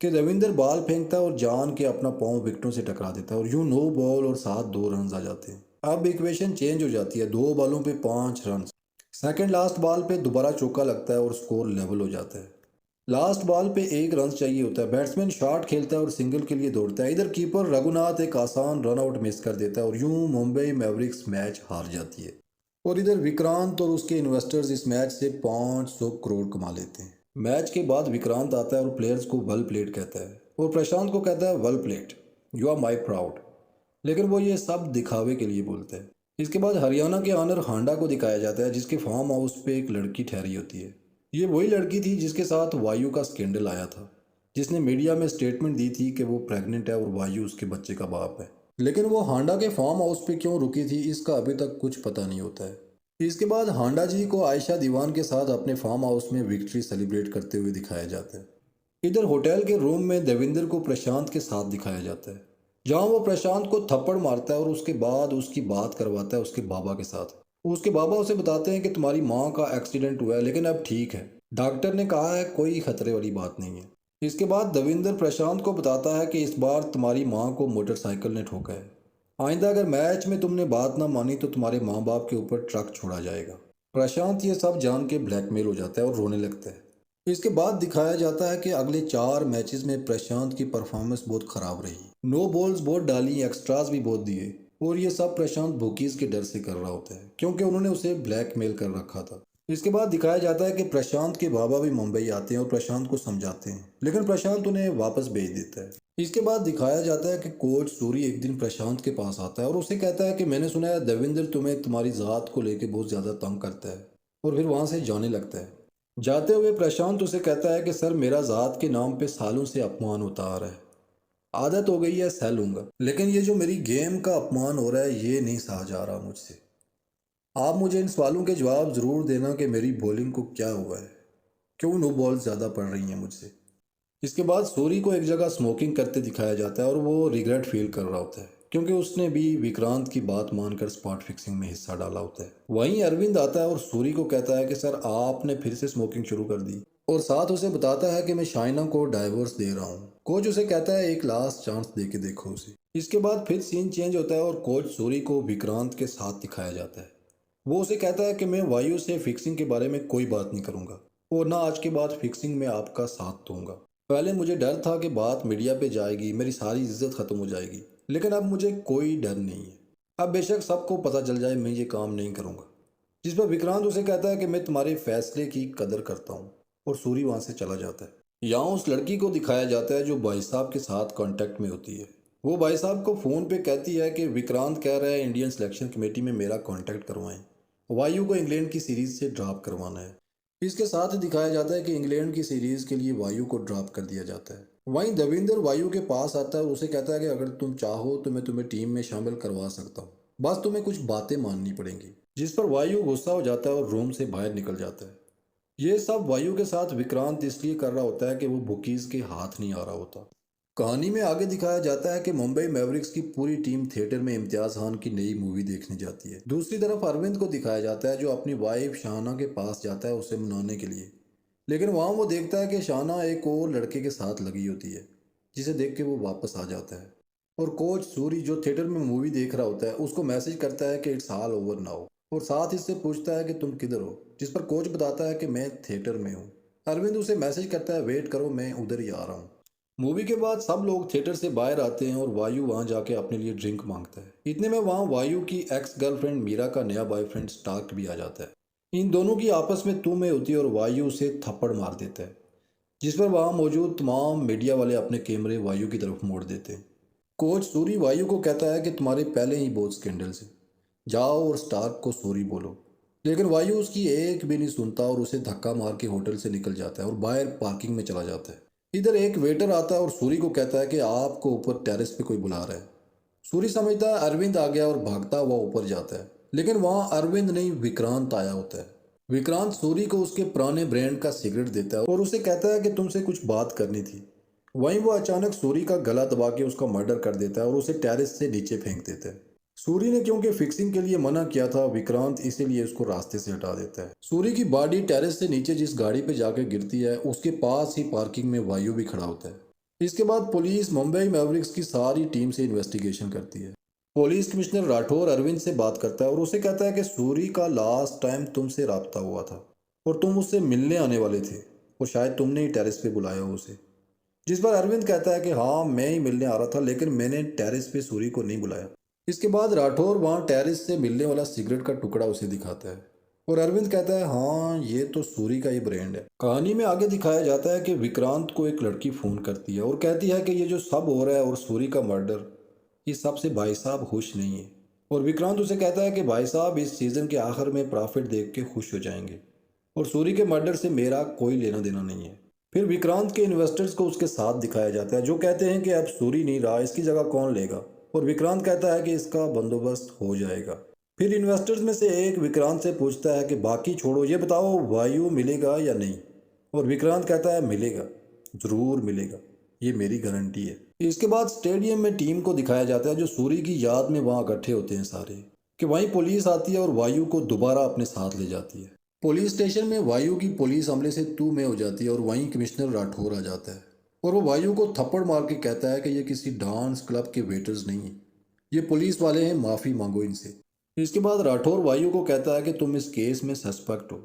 कि देवेंद्र बॉल फेंकता है और जान के अपना पाँव विकेटों से टकरा देता है और यूं नो बॉल और साथ 2 रन आ जाते हैं। अब इक्वेशन चेंज हो जाती है, 2 बॉलों पे 5 रन। सेकेंड लास्ट बॉल पे दोबारा चौका लगता है और स्कोर लेवल हो जाता है। लास्ट बॉल पे 1 रन चाहिए होता है। बैट्समैन शॉट खेलता है और सिंगल के लिए दौड़ता है। इधर कीपर रघुनाथ एक आसान रन आउट मिस कर देता है और यूं मुंबई मैवरिक्स मैच हार जाती है। और इधर विक्रांत और उसके इन्वेस्टर्स इस मैच से 500 करोड़ कमा लेते हैं। मैच के बाद विक्रांत आता है और प्लेयर्स को वेल प्लेड कहता है और प्रशांत को कहता है well played, you are my proud, लेकिन वो ये सब दिखावे के लिए बोलते हैं। इसके बाद हरियाणा के ऑनर हांडा को दिखाया जाता है जिसके फार्म हाउस पे एक लड़की ठहरी होती है। ये वही लड़की थी जिसके साथ वायु का स्कैंडल आया था, जिसने मीडिया में स्टेटमेंट दी थी कि वो प्रेग्नेंट है और वायु उसके बच्चे का बाप है। लेकिन वो हांडा के फार्म हाउस पे क्यों रुकी थी इसका अभी तक कुछ पता नहीं होता है। इसके बाद हांडा जी को आयशा दीवान के साथ अपने फार्म हाउस में विक्ट्री सेलिब्रेट करते हुए दिखाया जाता है। इधर होटल के रूम में देवेंद्र को प्रशांत के साथ दिखाया जाता है जहां वो प्रशांत को थप्पड़ मारता है और उसके बाद उसकी बात करवाता है उसके बाबा के साथ। उसके बाबा उसे बताते हैं कि तुम्हारी माँ का एक्सीडेंट हुआ है लेकिन अब ठीक है, डॉक्टर ने कहा है कोई खतरे वाली बात नहीं है। इसके बाद देवेंद्र प्रशांत को बताता है कि इस बार तुम्हारी माँ को मोटरसाइकिल ने ठोका है, आइंदा अगर मैच में तुमने बात ना मानी तो तुम्हारे माँ बाप के ऊपर ट्रक छोड़ा जाएगा। प्रशांत ये सब जान के ब्लैकमेल हो जाता है और रोने लगता है। इसके बाद दिखाया जाता है कि अगले 4 मैचेस में प्रशांत की परफॉर्मेंस बहुत खराब रही, नो बॉल्स बहुत डाली, एक्स्ट्रास भी बहुत दिए और ये सब प्रशांत बुकीज के डर से कर रहा होता है क्योंकि उन्होंने उसे ब्लैकमेल कर रखा था। इसके बाद दिखाया जाता है कि प्रशांत के बाबा भी मुंबई आते हैं और प्रशांत को समझाते हैं लेकिन प्रशांत उन्हें वापस भेज देता है। इसके बाद दिखाया जाता है कि कोच सूरी एक दिन प्रशांत के पास आता है और उसे कहता है कि मैंने सुना है देवेंद्र तुम्हें तुम्हारी ज़ात को लेकर बहुत ज़्यादा तंग करता है और फिर वहाँ से जाने लगता है। जाते हुए प्रशांत उसे कहता है कि सर मेरा ज़ात के नाम पे सालों से अपमान होता आ रहा है, आदत हो गई है, सह लूँगा, लेकिन ये जो मेरी गेम का अपमान हो रहा है ये नहीं सहा जा रहा मुझसे। आप मुझे इन सवालों के जवाब ज़रूर देना कि मेरी बॉलिंग को क्या हुआ है, क्यों नो बॉल ज़्यादा पड़ रही हैं मुझसे। इसके बाद सूरी को एक जगह स्मोकिंग करते दिखाया जाता है और वो रिग्रेट फील कर रहा होता है क्योंकि उसने भी विक्रांत की बात मानकर स्पॉट फिक्सिंग में हिस्सा डाला होता है। वहीं अरविंद आता है और सूरी को कहता है कि सर आपने फिर से स्मोकिंग शुरू कर दी। और साथ उसे बताता है कि मैं शाइना को डाइवोर्स दे रहा हूँ। कोच उसे कहता है एक लास्ट चांस दे के देखो उसे। इसके बाद फिर सीन चेंज होता है और कोच सूरी को विक्रांत के साथ दिखाया जाता है। वो उसे कहता है कि मैं वायु से फिक्सिंग के बारे में कोई बात नहीं करूंगा और ना आज के बाद फिक्सिंग में आपका साथ दूंगा। पहले मुझे डर था कि बात मीडिया पे जाएगी, मेरी सारी इज्जत खत्म हो जाएगी, लेकिन अब मुझे कोई डर नहीं है। अब बेशक सबको पता चल जाए, मैं ये काम नहीं करूंगा। जिस पर विक्रांत उसे कहता है कि मैं तुम्हारे फैसले की कदर करता हूँ, और सूरी वहां से चला जाता है। यहाँ उस लड़की को दिखाया जाता है जो भाई साहब के साथ कांटेक्ट में होती है। वो भाई साहब को फ़ोन पे कहती है कि विक्रांत कह रहा है इंडियन सिलेक्शन कमेटी में मेरा कांटेक्ट करवाएं, वायु को इंग्लैंड की सीरीज़ से ड्रॉप करवाना है। इसके साथ ही दिखाया जाता है कि इंग्लैंड की सीरीज़ के लिए वायु को ड्रॉप कर दिया जाता है। वहीं देविंदर वायु के पास आता है और उसे कहता है कि अगर तुम चाहो तो मैं तुम्हें टीम में शामिल करवा सकता हूँ, बस तुम्हें कुछ बातें माननी पड़ेंगी। जिस पर वायु गुस्सा हो जाता है और रूम से बाहर निकल जाता है। ये सब वायु के साथ विक्रांत इसलिए कर रहा होता है कि वो बुकीज के हाथ नहीं आ रहा होता। कहानी में आगे दिखाया जाता है कि मुंबई मैवरिक्स की पूरी टीम थिएटर में इम्तियाज खान की नई मूवी देखने जाती है। दूसरी तरफ अरविंद को दिखाया जाता है जो अपनी वाइफ शाहना के पास जाता है उसे मनाने के लिए। लेकिन वहाँ वो देखता है कि शाहना एक और लड़के के साथ लगी होती है, जिसे देख के वो वापस आ जाता है। और कोच सूरी जो थिएटर में मूवी देख रहा होता है उसको मैसेज करता है कि इट्स ऑल ओवर नाउ, और साथ ही से पूछता है कि तुम किधर हो, जिस पर कोच बताता है कि मैं थिएटर में हूँ। अरविंद उसे मैसेज करता है वेट करो, मैं उधर ही आ रहा हूँ। मूवी के बाद सब लोग थिएटर से बाहर आते हैं और वायु वहाँ जाके अपने लिए ड्रिंक मांगता है। इतने में वहाँ वायु की एक्स गर्लफ्रेंड मीरा का नया बॉयफ्रेंड स्टार्क भी आ जाता है। इन दोनों की आपस में तू में होती है और वायु उसे थप्पड़ मार देता है, जिस पर वहाँ मौजूद तमाम मीडिया वाले अपने कैमरे वायु की तरफ मोड़ देते हैं। कोच सूरी वायु को कहता है कि तुम्हारे पहले ही बहुत स्कैंडल्स हैं, जाओ और स्टार्क को सॉरी बोलो। लेकिन वायु उसकी एक भी नहीं सुनता और उसे धक्का मार के होटल से निकल जाता है और बाहर पार्किंग में चला जाता है। इधर एक वेटर आता है और सूरी को कहता है कि आपको ऊपर टेरेस पे कोई बुला रहा है। सूरी समझता है अरविंद आ गया और भागता हुआ ऊपर जाता है, लेकिन वहाँ अरविंद नहीं विक्रांत आया होता है। विक्रांत सूरी को उसके पुराने ब्रांड का सिगरेट देता है और उसे कहता है कि तुमसे कुछ बात करनी थी। वहीं वो अचानक सूरी का गला दबा के उसका मर्डर कर देता है और उसे टेरेस से नीचे फेंक देता है। सूरी ने क्योंकि फिक्सिंग के लिए मना किया था, विक्रांत इसीलिए उसको रास्ते से हटा देता है। सूरी की बॉडी टेरेस से नीचे जिस गाड़ी पे जाकर गिरती है उसके पास ही पार्किंग में वायु भी खड़ा होता है। इसके बाद पुलिस मुंबई मैवरिक्स की सारी टीम से इन्वेस्टिगेशन करती है। पुलिस कमिश्नर राठौर अरविंद से बात करता है और उसे कहता है कि सूरी का लास्ट टाइम तुमसे राब्ता हुआ था और तुम उससे मिलने आने वाले थे और शायद तुमने ही टेरेस पे बुलाया हो उसे। जिस पर अरविंद कहता है कि हाँ मैं ही मिलने आ रहा था, लेकिन मैंने टेरेस पे सूरी को नहीं बुलाया। इसके बाद राठौर वहाँ टेरेस से मिलने वाला सिगरेट का टुकड़ा उसे दिखाता है और अरविंद कहता है हाँ ये तो सूरी का ही ब्रांड है। कहानी में आगे दिखाया जाता है कि विक्रांत को एक लड़की फ़ोन करती है और कहती है कि ये जो सब हो रहा है और सूरी का मर्डर, ये सबसे भाई साहब खुश नहीं है। और विक्रांत उसे कहता है कि भाई साहब इस सीज़न के आखिर में प्रॉफिट देख के खुश हो जाएंगे और सूरी के मर्डर से मेरा कोई लेना देना नहीं है। फिर विक्रांत के इन्वेस्टर्स को उसके साथ दिखाया जाता है जो कहते हैं कि अब सूरी नहीं रहा, इसकी जगह कौन लेगा। और विक्रांत कहता है कि इसका बंदोबस्त हो जाएगा। फिर इन्वेस्टर्स में से एक विक्रांत से पूछता है कि बाकी छोड़ो, ये बताओ वायु मिलेगा या नहीं। और विक्रांत कहता है मिलेगा, ज़रूर मिलेगा, ये मेरी गारंटी है। इसके बाद स्टेडियम में टीम को दिखाया जाता है जो सूरी की याद में वहाँ इकट्ठे होते हैं सारे, कि वहीं पुलिस आती है और वायु को दोबारा अपने साथ ले जाती है। पुलिस स्टेशन में वायु की पुलिस हमले से तू में हो जाती है और वहीं कमिश्नर राठौर आ जाता है और वो वायु को थप्पड़ मार के कहता है कि ये किसी डांस क्लब के वेटर्स नहीं हैं, ये पुलिस वाले हैं, माफ़ी मांगो इनसे। इसके बाद राठौर वायु को कहता है कि तुम इस केस में सस्पेक्ट हो,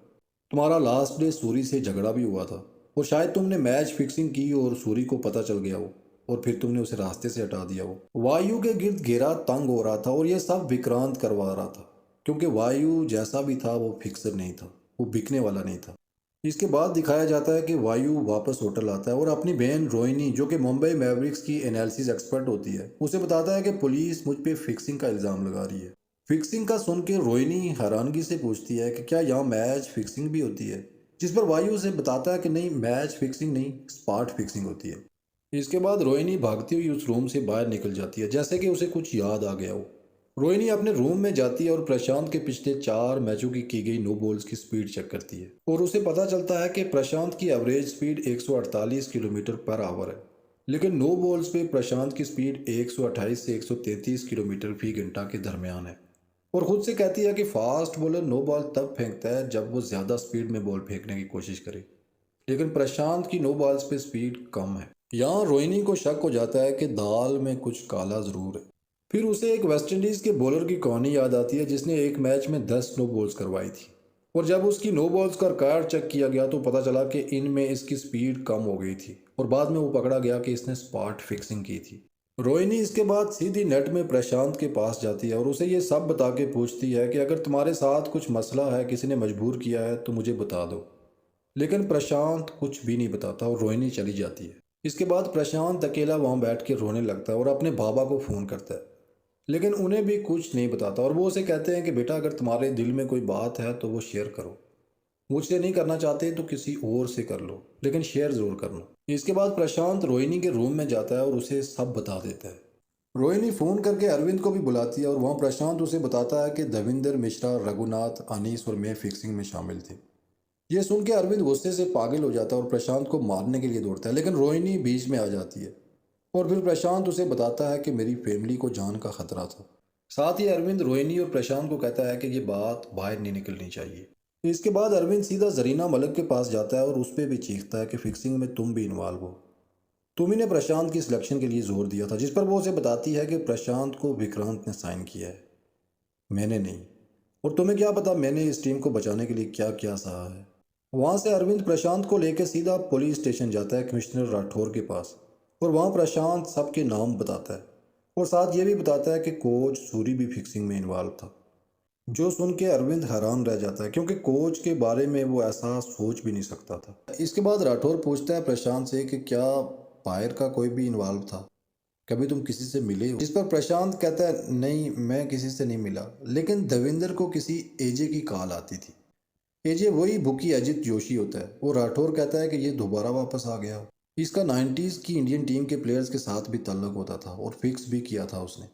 तुम्हारा लास्ट डे सूरी से झगड़ा भी हुआ था और शायद तुमने मैच फिक्सिंग की और सूरी को पता चल गया हो और फिर तुमने उसे रास्ते से हटा दिया हो। वायु के गिर्द घेरा तंग हो रहा था और यह सब विक्रांत करवा रहा था, क्योंकि वायु जैसा भी था वो फिक्सर नहीं था, वो बिकने वाला नहीं था। इसके बाद दिखाया जाता है कि वायु वापस होटल आता है और अपनी बहन रोहिणी जो कि मुंबई मैवरिक्स की एनालिसिस एक्सपर्ट होती है उसे बताता है कि पुलिस मुझ पे फिक्सिंग का इल्ज़ाम लगा रही है। फिक्सिंग का सुन के रोहिणी हैरानगी से पूछती है कि क्या यहाँ मैच फिक्सिंग भी होती है, जिस पर वायु उसे बताता है कि नहीं, मैच फिक्सिंग नहीं, स्पॉट फिक्सिंग होती है। इसके बाद रोहिणी भागती हुई उस रूम से बाहर निकल जाती है जैसे कि उसे कुछ याद आ गया हो। रोहिणी अपने रूम में जाती है और प्रशांत के पिछले 4 मैचों की गई नो बॉल्स की स्पीड चेक करती है और उसे पता चलता है कि प्रशांत की average speed 148 kilometre per hour है, लेकिन नो बॉल्स पे प्रशांत की स्पीड 128 से 133 किलोमीटर फी घंटा के दरमियान है। और खुद से कहती है कि फास्ट बॉलर नो बॉल तब फेंकता है जब वो ज़्यादा स्पीड में बॉल फेंकने की कोशिश करे। लेकिन प्रशांत की नो बॉल्स पे स्पीड कम है। यहाँ रोहिणी को शक हो जाता है कि दाल में कुछ काला जरूर है। फिर उसे एक वेस्टइंडीज के बॉलर की कहानी याद आती है जिसने एक मैच में 10 नो बॉल्स करवाई थी, और जब उसकी नो बॉल्स का रिकॉर्ड चेक किया गया तो पता चला कि इनमें इसकी स्पीड कम हो गई थी, और बाद में वो पकड़ा गया कि इसने स्पॉट फिक्सिंग की थी। रोहिणी इसके बाद सीधी नेट में प्रशांत के पास जाती है और उसे ये सब बता के पूछती है कि अगर तुम्हारे साथ कुछ मसला है, किसी ने मजबूर किया है, तो मुझे बता दो। लेकिन प्रशांत कुछ भी नहीं बताता और रोहिणी चली जाती है। इसके बाद प्रशांत अकेला वहाँ बैठ के रोने लगता है और अपने बाबा को फ़ोन करता है, लेकिन उन्हें भी कुछ नहीं बताता, और वो उसे कहते हैं कि बेटा, अगर तुम्हारे दिल में कोई बात है तो वो शेयर करो। मुझसे नहीं करना चाहते तो किसी और से कर लो, लेकिन शेयर ज़रूर करना। इसके बाद प्रशांत रोहिणी के रूम में जाता है और उसे सब बता देता है। रोहिणी फ़ोन करके अरविंद को भी बुलाती है और वहाँ प्रशांत उसे बताता है कि देविंदर मिश्रा, रघुनाथ, अनीस और मैं फिक्सिंग में शामिल थे। ये सुन के अरविंद गुस्से से पागल हो जाता है और प्रशांत को मारने के लिए दौड़ता है, लेकिन रोहिणी बीच में आ जाती है और फिर प्रशांत उसे बताता है कि मेरी फैमिली को जान का खतरा था। साथ ही अरविंद रोहिणी और प्रशांत को कहता है कि ये बात बाहर नहीं निकलनी चाहिए। इसके बाद अरविंद सीधा जरीना मलिक के पास जाता है और उस पर भी चीखता है कि फिक्सिंग में तुम भी इन्वॉल्व हो। तुम ही ने प्रशांत की सिलेक्शन के लिए जोर दिया था, जिस पर वो उसे बताती है कि प्रशांत को विक्रांत ने साइन किया है, मैंने नहीं। और तुम्हें क्या पता मैंने इस टीम को बचाने के लिए क्या क्या सहा है। वहाँ से अरविंद प्रशांत को लेकर सीधा पुलिस स्टेशन जाता है, कमिश्नर राठौर के पास, और वहाँ प्रशांत सबके नाम बताता है और साथ ये भी बताता है कि कोच सूरी भी फिक्सिंग में इन्वॉल्व था। जो सुन के अरविंद हैरान रह जाता है, क्योंकि कोच के बारे में वो ऐसा सोच भी नहीं सकता था। इसके बाद राठौर पूछता है प्रशांत से कि क्या बाहर का कोई भी इन्वॉल्व था, कभी तुम किसी से मिले हो? जिस पर प्रशांत कहता है नहीं, मैं किसी से नहीं मिला, लेकिन देविंदर को किसी एजे की कॉल आती थी। एजे वही भूखी अजित जोशी होता है। वो राठौर कहता है कि ये दोबारा वापस आ गया। इसका 90s की इंडियन टीम के प्लेयर्स के साथ भी ताल्लुक होता था और फिक्स भी किया था उसने।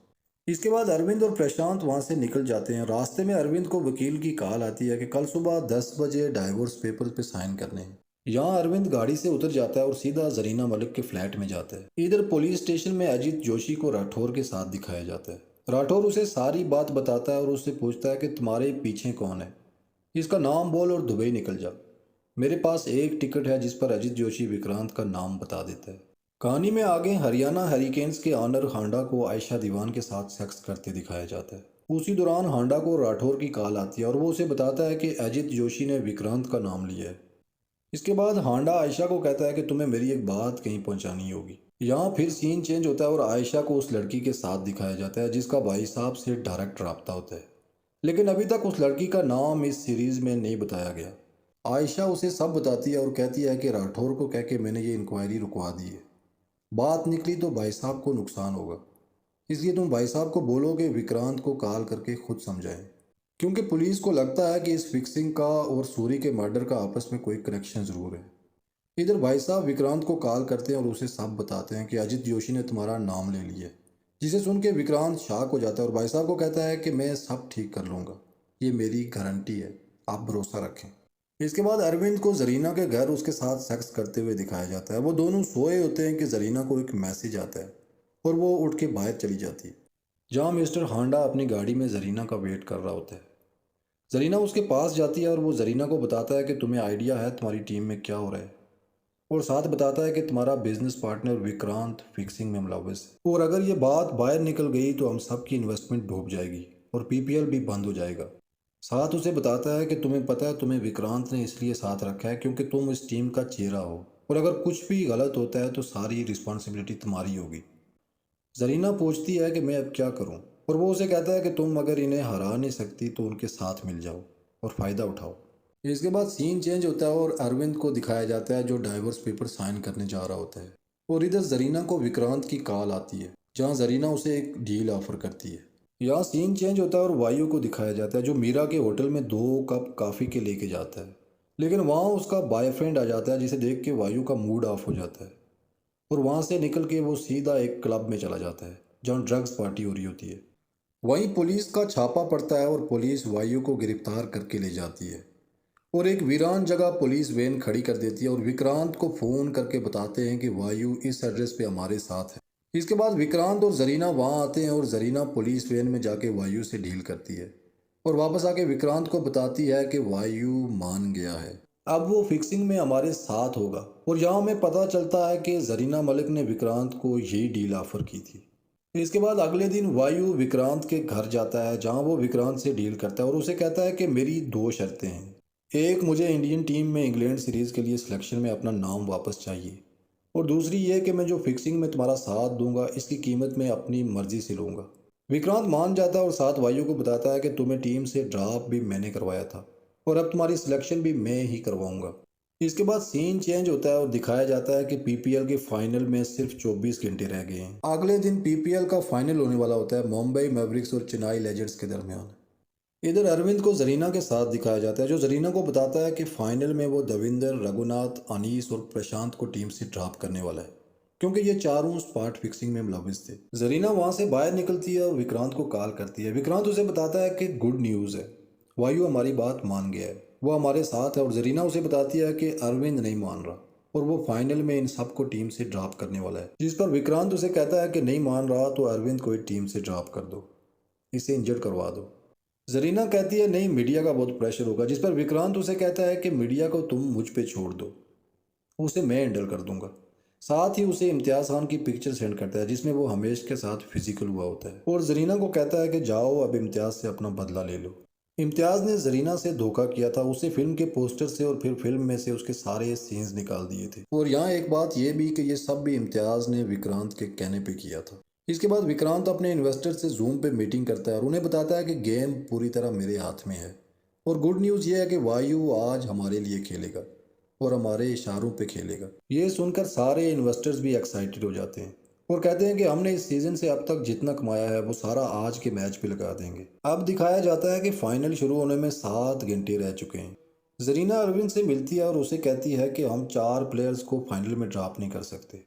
इसके बाद अरविंद और प्रशांत वहाँ से निकल जाते हैं। रास्ते में अरविंद को वकील की कॉल आती है कि कल सुबह 10 बजे डाइवोर्स पेपर पे साइन करने हैं। यहाँ अरविंद गाड़ी से उतर जाता है और सीधा जरीना मलिक के फ्लैट में जाता है। इधर पुलिस स्टेशन में अजीत जोशी को राठौर के साथ दिखाया जाता है। राठौर उसे सारी बात बताता है और उससे पूछता है कि तुम्हारे पीछे कौन है, इसका नाम बोल और दुबई निकल जा। मेरे पास एक टिकट है जिस पर अजीत जोशी विक्रांत का नाम बता देता है। कहानी में आगे हरियाणा हरिकेन्स के ऑनर हांडा को आयशा दीवान के साथ सेक्स करते दिखाया जाता है। उसी दौरान हांडा को राठौर की कॉल आती है और वो उसे बताता है कि अजीत जोशी ने विक्रांत का नाम लिया है। इसके बाद हांडा आयशा को कहता है कि तुम्हें मेरी एक बात कहीं पहुंचानी होगी। यहाँ फिर सीन चेंज होता है और आयशा को उस लड़की के साथ दिखाया जाता है जिसका भाई साहब से डायरेक्ट रब्ता होता है, लेकिन अभी तक उस लड़की का नाम इस सीरीज में नहीं बताया गया। आयशा उसे सब बताती है और कहती है कि राठौर को कह के मैंने ये इंक्वायरी रुकवा दी है। बात निकली तो भाई साहब को नुकसान होगा, इसलिए तुम भाई साहब को बोलोगे विक्रांत को कॉल करके खुद समझाएं, क्योंकि पुलिस को लगता है कि इस फिक्सिंग का और सूरी के मर्डर का आपस में कोई कनेक्शन ज़रूर है। इधर भाई साहब विक्रांत को कॉल करते हैं और उसे सब बताते हैं कि अजित जोशी ने तुम्हारा नाम ले लिया है, जिसे सुन के विक्रांत शॉक हो जाता है और भाई साहब को कहता है कि मैं सब ठीक कर लूँगा, ये मेरी गारंटी है, आप भरोसा रखें। इसके बाद अरविंद को जरीना के घर उसके साथ सेक्स करते हुए दिखाया जाता है। वो दोनों सोए होते हैं कि जरीना को एक मैसेज आता है और वो उठ के बाहर चली जाती है, जहाँ मिस्टर हांडा अपनी गाड़ी में जरीना का वेट कर रहा होता है। जरीना उसके पास जाती है और वो जरीना को बताता है कि तुम्हें आइडिया है तुम्हारी टीम में क्या हो रहा है, और साथ बताता है कि तुम्हारा बिजनेस पार्टनर विक्रांत फिक्सिंग में मुलव्वस है, और अगर ये बात बाहर निकल गई तो हम सब की इन्वेस्टमेंट डूब जाएगी और पीपीएल भी बंद हो जाएगा। साथ उसे बताता है कि तुम्हें पता है तुम्हें विक्रांत ने इसलिए साथ रखा है क्योंकि तुम इस टीम का चेहरा हो, और अगर कुछ भी गलत होता है तो सारी रिस्पॉन्सिबिलिटी तुम्हारी होगी। जरीना पूछती है कि मैं अब क्या करूं, और वो उसे कहता है कि तुम अगर इन्हें हरा नहीं सकती तो उनके साथ मिल जाओ और फ़ायदा उठाओ। इसके बाद सीन चेंज होता है और अरविंद को दिखाया जाता है जो डाइवोर्स पेपर साइन करने जा रहा होता है, और इधर जरीना को विक्रांत की कॉल आती है जहाँ जरीना उसे एक डील ऑफर करती है। यहाँ सीन चेंज होता है और वायु को दिखाया जाता है जो मीरा के होटल में 2 कप कॉफ़ी के लेके जाता है, लेकिन वहाँ उसका बॉयफ्रेंड आ जाता है जिसे देख के वायु का मूड ऑफ हो जाता है, और वहाँ से निकल के वो सीधा एक क्लब में चला जाता है जहाँ ड्रग्स पार्टी हो रही होती है। वहीं पुलिस का छापा पड़ता है और पुलिस वायु को गिरफ्तार करके ले जाती है, और एक वीरान जगह पुलिस वैन खड़ी कर देती है और विक्रांत को फ़ोन करके बताते हैं कि वायु इस एड्रेस पे हमारे साथ है। इसके बाद विक्रांत और जरीना वहाँ आते हैं और जरीना पुलिस वैन में जाके वायु से डील करती है और वापस आके विक्रांत को बताती है कि वायु मान गया है। अब वो फिक्सिंग में हमारे साथ होगा। और यहाँ हमें पता चलता है कि जरीना मलिक ने विक्रांत को यही डील ऑफर की थी। इसके बाद अगले दिन वायु विक्रांत के घर जाता है, जहाँ वो विक्रांत से डील करता है और उसे कहता है कि मेरी दो शर्तें हैं। एक, मुझे इंडियन टीम में इंग्लैंड सीरीज़ के लिए सिलेक्शन में अपना नाम वापस चाहिए, और दूसरी ये कि मैं जो फिक्सिंग में तुम्हारा साथ दूंगा इसकी कीमत मैं अपनी मर्जी से लूँगा। विक्रांत मान जाता है और साथ वायु को बताता है कि तुम्हें टीम से ड्रॉप भी मैंने करवाया था और अब तुम्हारी सिलेक्शन भी मैं ही करवाऊंगा। इसके बाद सीन चेंज होता है और दिखाया जाता है कि पीपीएल के फाइनल में सिर्फ 24 घंटे रह गए हैं। अगले दिन पीपीएल का फाइनल होने वाला होता है मुंबई मैवरिक्स और चेन्नई लेजेंड्स के दरमियान। इधर अरविंद को जरीना के साथ दिखाया जाता है, जो जरीना को बताता है कि फाइनल में वो दविंदर, रघुनाथ, अनीस और प्रशांत को टीम से ड्रॉप करने वाला है, क्योंकि ये चारों स्पॉट फिक्सिंग में मुलविस थे। जरीना वहां से बाहर निकलती है और विक्रांत को कॉल करती है। विक्रांत उसे बताता है कि गुड न्यूज़ है, वायु हमारी बात मान गया है, वो हमारे साथ है। और जरीना उसे बताती है कि अरविंद नहीं मान रहा और वो फाइनल में इन सबको टीम से ड्रॉप करने वाला है। जिस पर विक्रांत उसे कहता है कि नहीं मान रहा तो अरविंद को ही टीम से ड्रॉप कर दो, इसे इंजर्ड करवा दो। जरीना कहती है नहीं, मीडिया का बहुत प्रेशर होगा। जिस पर विक्रांत उसे कहता है कि मीडिया को तुम मुझ पे छोड़ दो, उसे मैं हैंडल कर दूंगा। साथ ही उसे इम्तियाज खान की पिक्चर सेंड करता है जिसमें वो हमेश के साथ फिजिकल हुआ होता है, और जरीना को कहता है कि जाओ अब इम्तियाज से अपना बदला ले लो। इम्तियाज ने जरीना से धोखा किया था, उसे फिल्म के पोस्टर से और फिर फिल्म में से उसके सारे सीन्स निकाल दिए थे। और यहाँ एक बात यह भी कि ये सब भी इम्तियाज ने विक्रांत के कहने पे किया था। इसके बाद विक्रांत अपने इन्वेस्टर से जूम पे मीटिंग करता है और उन्हें बताता है कि गेम पूरी तरह मेरे हाथ में है, और गुड न्यूज़ ये है कि वायु आज हमारे लिए खेलेगा और हमारे इशारों पे खेलेगा। ये सुनकर सारे इन्वेस्टर्स भी एक्साइटेड हो जाते हैं और कहते हैं कि हमने इस सीजन से अब तक जितना कमाया है वो सारा आज के मैच पे लगा देंगे। अब दिखाया जाता है कि फाइनल शुरू होने में 7 घंटे रह चुके हैं। जरीना अरविंद से मिलती है और उसे कहती है कि हम 4 प्लेयर्स को फाइनल में ड्रॉप नहीं कर सकते,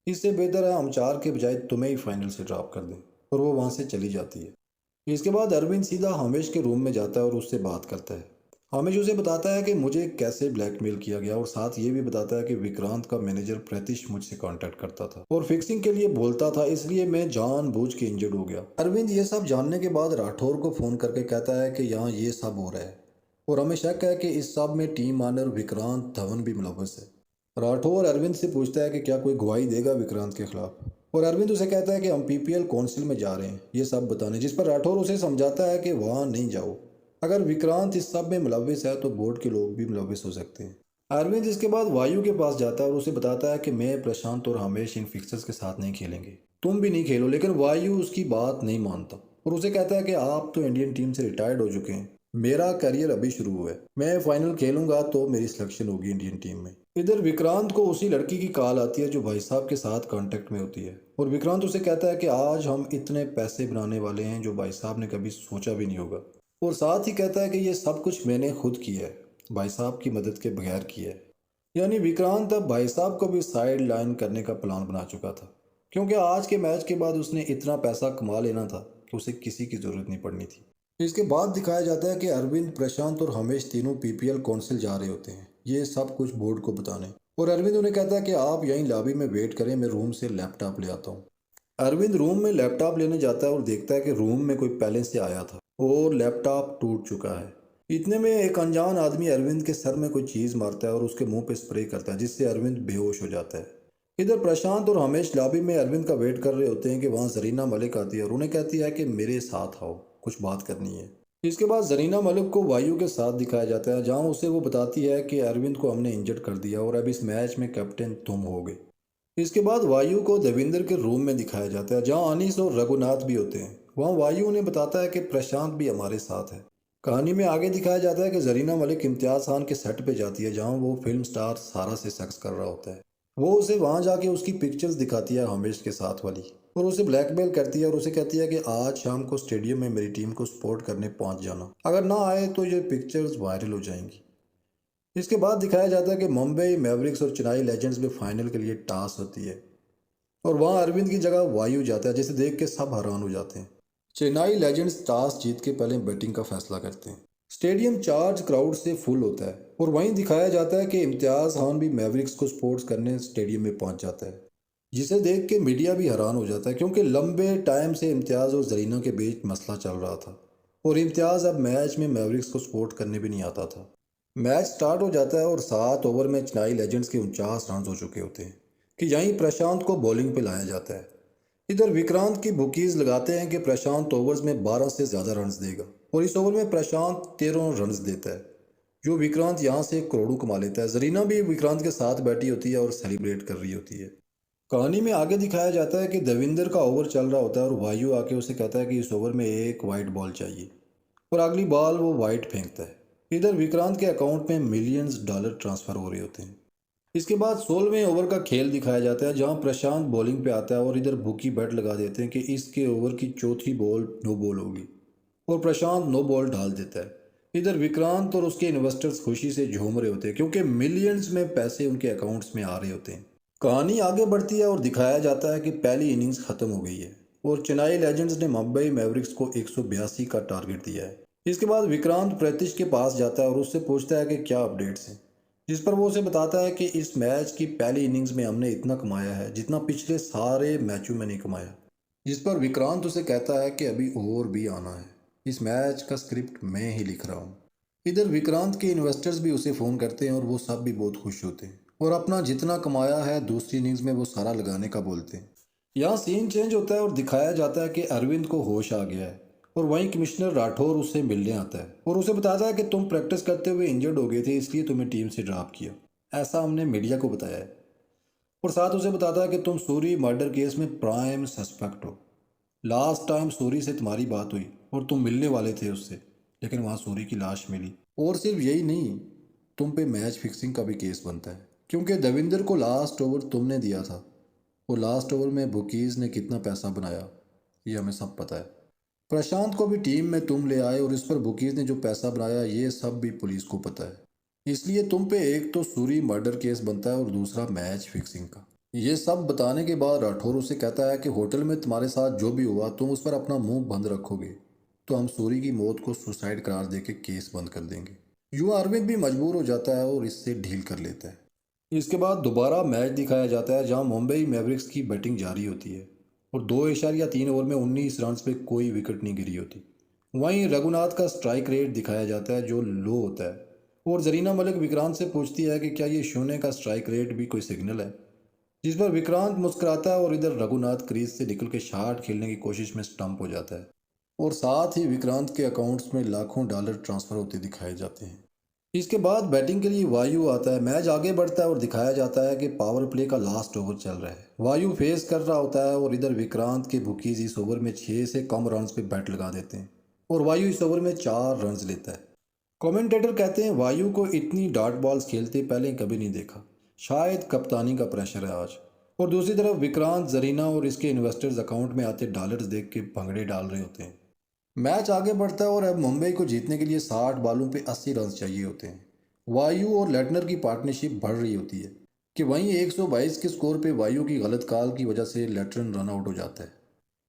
इससे बेहतर है हम 4 के बजाय तुम्हें ही फाइनल से ड्रॉप कर दें। और वो वहाँ से चली जाती है। इसके बाद अरविंद सीधा हामिश के रूम में जाता है और उससे बात करता है। हामिश उसे बताता है कि मुझे कैसे ब्लैकमेल किया गया, और साथ ये भी बताता है कि विक्रांत का मैनेजर प्रतीश मुझसे कांटेक्ट करता था और फिक्सिंग के लिए बोलता था, इसलिए मैं जानबूझ के इंजर्ड हो गया। अरविंद ये सब जानने के बाद राठौर को फ़ोन करके कहता है कि यहाँ ये सब हो रहा है और हमें शक है कि इस सब में टीम ऑनर विक्रांत धवन भी मुलव्वस है। राठौर अरविंद से पूछता है कि क्या कोई गवाही देगा विक्रांत के खिलाफ, और अरविंद उसे कहता है कि हम पीपीएल काउंसिल में जा रहे हैं ये सब बताने। जिस पर राठौर उसे समझाता है कि वहाँ नहीं जाओ, अगर विक्रांत इस सब में मुलव्वस है तो बोर्ड के लोग भी मुलव्वस हो सकते हैं। अरविंद इसके बाद वायु के पास जाता है और उसे बताता है कि मैं, प्रशांत और हमेश इन फिक्सर्स के साथ नहीं खेलेंगे, तुम भी नहीं खेलो। लेकिन वायु उसकी बात नहीं मानता और उसे कहता है कि आप तो इंडियन टीम से रिटायर्ड हो चुके हैं, मेरा करियर अभी शुरू हुआ है, मैं फाइनल खेलूंगा तो मेरी सिलेक्शन होगी इंडियन टीम में। इधर विक्रांत को उसी लड़की की कॉल आती है जो भाई साहब के साथ कांटेक्ट में होती है, और विक्रांत उसे कहता है कि आज हम इतने पैसे बनाने वाले हैं जो भाई साहब ने कभी सोचा भी नहीं होगा, और साथ ही कहता है कि ये सब कुछ मैंने खुद किया है, भाई साहब की मदद के बगैर किया है। यानी विक्रांत अब भाई साहब को भी साइड लाइन करने का प्लान बना चुका था, क्योंकि आज के मैच के बाद उसने इतना पैसा कमा लेना था कि उसे किसी की ज़रूरत नहीं पड़नी थी। इसके बाद दिखाया जाता है कि अरविंद, प्रशांत और हमेश तीनों पीपीएल काउंसिल जा रहे होते हैं ये सब कुछ बोर्ड को बताने, और अरविंद उन्हें कहता है कि आप यहीं लॉबी में वेट करें, मैं रूम से लैपटॉप ले आता हूँ। अरविंद रूम में लैपटॉप लेने जाता है और देखता है कि रूम में कोई पहले से आया था और लैपटॉप टूट चुका है। इतने में एक अनजान आदमी अरविंद के सर में कोई चीज़ मारता है और उसके मुंह पे स्प्रे करता है, जिससे अरविंद बेहोश हो जाता है। इधर प्रशांत और हमेश लॉबी में अरविंद का वेट कर रहे होते हैं कि वहाँ जरीना मलिक आती है और उन्हें कहती है कि मेरे साथ आओ, कुछ बात करनी है। इसके बाद जरीना मलिक को वायु के साथ दिखाया जाता है, जहाँ उसे वो बताती है कि अरविंद को हमने इंजर्ड कर दिया और अब इस मैच में कैप्टन तुम होगे। इसके बाद वायु को देविंदर के रूम में दिखाया जाता है, जहाँ अनीस और रघुनाथ भी होते हैं। वहाँ वायु उन्हें बताता है कि प्रशांत भी हमारे साथ है। कहानी में आगे दिखाया जाता है कि जरीना मलिक इम्तियाज खान के सेट पे जाती है, जहाँ वो फिल्म स्टार सारा से सेक्स कर रहा होता है। वो उसे वहाँ जाके उसकी पिक्चर्स दिखाती है हमेश के साथ वाली, और उसे ब्लैकमेल करती है और उसे कहती है कि आज शाम को स्टेडियम में मेरी टीम को सपोर्ट करने पहुँच जाना, अगर ना आए तो ये पिक्चर्स वायरल हो जाएंगी। इसके बाद दिखाया जाता है कि मुंबई मैवरिक्स और चेन्नई लेजेंड्स में फाइनल के लिए टास्क होती है, और वहाँ अरविंद की जगह वायु जाता है, जिसे देख के सब हैरान हो जाते हैं। चेन्नई लेजेंड्स टॉस जीत के पहले बैटिंग का फैसला करते हैं। स्टेडियम चार्ज क्राउड से फुल होता है, और वहीं दिखाया जाता है कि इम्तियाज खान भी मैवरिक्स को सपोर्ट्स करने स्टेडियम में पहुंच जाता है, जिसे देख के मीडिया भी हैरान हो जाता है, क्योंकि लंबे टाइम से इम्तियाज और जरीना के बीच मसला चल रहा था और इम्तियाज अब मैच में मैवरिक्स को सपोर्ट करने भी नहीं आता था। मैच स्टार्ट हो जाता है और 7 ओवर में चेन्नई लेजेंड्स के 49 रन हो चुके होते हैं कि यहीं प्रशांत को बॉलिंग पे लाया जाता है। इधर विक्रांत की बुकीज लगाते हैं कि प्रशांत ओवर्स में 12 से ज़्यादा रन्स देगा और इस ओवर में प्रशांत 13 रन्स देता है, जो विक्रांत यहाँ से करोड़ों कमा लेता है। जरीना भी विक्रांत के साथ बैठी होती है और सेलिब्रेट कर रही होती है। कहानी में आगे दिखाया जाता है कि देविंदर का ओवर चल रहा होता है और वायु आके उसे कहता है कि इस ओवर में एक वाइट बॉल चाहिए और अगली बॉल वो वाइट फेंकता है। इधर विक्रांत के अकाउंट में मिलियंस डॉलर ट्रांसफर हो रहे होते हैं। इसके बाद 16वें ओवर का खेल दिखाया जाता है जहां प्रशांत बॉलिंग पे आता है और इधर बुकी बैट लगा देते हैं कि इसके ओवर की चौथी बॉल नो बॉल होगी और प्रशांत नो बॉल डाल देता है। इधर विक्रांत और उसके इन्वेस्टर्स खुशी से झूम रहे होते हैं क्योंकि मिलियंस में पैसे उनके अकाउंट्स में आ रहे होते हैं। कहानी आगे बढ़ती है और दिखाया जाता है कि पहली इनिंग्स खत्म हो गई है और चेन्नई लेजेंड्स ने मुंबई मैवरिक्स को 182 का टारगेट दिया है। इसके बाद विक्रांत प्रैतिश के पास जाता है और उससे पूछता है कि क्या अपडेट्स हैं, जिस पर वो उसे बताता है कि इस मैच की पहली इनिंग्स में हमने इतना कमाया है जितना पिछले सारे मैचों में नहीं कमाया। जिस पर विक्रांत उसे कहता है कि अभी और भी आना है, इस मैच का स्क्रिप्ट मैं ही लिख रहा हूँ। इधर विक्रांत के इन्वेस्टर्स भी उसे फ़ोन करते हैं और वो सब भी बहुत खुश होते हैं और अपना जितना कमाया है दूसरी इनिंग्स में वो सारा लगाने का बोलते हैं। यहाँ सीन चेंज होता है और दिखाया जाता है कि अरविंद को होश आ गया है और वहीं कमिश्नर राठौर उससे मिलने आता है और उसे बताता है कि तुम प्रैक्टिस करते हुए इंजर्ड हो गए थे इसलिए तुम्हें टीम से ड्रॉप किया, ऐसा हमने मीडिया को बताया है। और साथ उसे बताता है कि तुम सूरी मर्डर केस में प्राइम सस्पेक्ट हो। लास्ट टाइम सूरी से तुम्हारी बात हुई और तुम मिलने वाले थे उससे, लेकिन वहाँ सूरी की लाश मिली। और सिर्फ यही नहीं, तुम पे मैच फिक्सिंग का भी केस बनता है क्योंकि देविंदर को लास्ट ओवर तुमने दिया था और लास्ट ओवर में बुकीज़ ने कितना पैसा बनाया ये हमें सब पता है। प्रशांत को भी टीम में तुम ले आए और इस पर बुकीज़ ने जो पैसा बनाया ये सब भी पुलिस को पता है। इसलिए तुम पे एक तो सूरी मर्डर केस बनता है और दूसरा मैच फिक्सिंग का। ये सब बताने के बाद राठौर उसे कहता है कि होटल में तुम्हारे साथ जो भी हुआ तुम उस पर अपना मुंह बंद रखोगे तो हम सूरी की मौत को सुसाइड करार दे के केस बंद कर देंगे। युवा अरविंद भी मजबूर हो जाता है और इससे डील कर लेता है। इसके बाद दोबारा मैच दिखाया जाता है जहां मुंबई मैवरिक्स की बैटिंग जारी होती है और 2.3 ओवर में 19 रन पे कोई विकेट नहीं गिरी होती। वहीं रघुनाथ का स्ट्राइक रेट दिखाया जाता है जो लो होता है और जरीना मलिक विक्रांत से पूछती है कि क्या ये शून्य का स्ट्राइक रेट भी कोई सिग्नल है, जिस पर विक्रांत मुस्कुराता है और इधर रघुनाथ क्रीज से निकल के शॉट खेलने की कोशिश में स्टंप हो जाता है और साथ ही विक्रांत के अकाउंट्स में लाखों डॉलर ट्रांसफर होते दिखाए जाते हैं। इसके बाद बैटिंग के लिए वायु आता है। मैच आगे बढ़ता है और दिखाया जाता है कि पावर प्ले का लास्ट ओवर चल रहा है। वायु फेस कर रहा होता है और इधर विक्रांत के बुकीज इस ओवर में 6 से कम रन्स पे बैट लगा देते हैं और वायु इस ओवर में 4 रन्स लेता है। कमेंटेटर कहते हैं वायु को इतनी डॉट बॉल्स खेलते पहले कभी नहीं देखा, शायद कप्तानी का प्रेशर है आज। और दूसरी तरफ विक्रांत जरीना और इसके इन्वेस्टर्स अकाउंट में आते डॉलर्स देख के भंगड़े डाल रहे होते हैं। मैच आगे बढ़ता है और अब मुंबई को जीतने के लिए 60 बॉलों पे 80 रन चाहिए होते हैं। वायु और लेटनर की पार्टनरशिप बढ़ रही होती है कि वहीं 122 के स्कोर पे वायु की गलत कॉल की वजह से लेटनर रन आउट हो जाता है।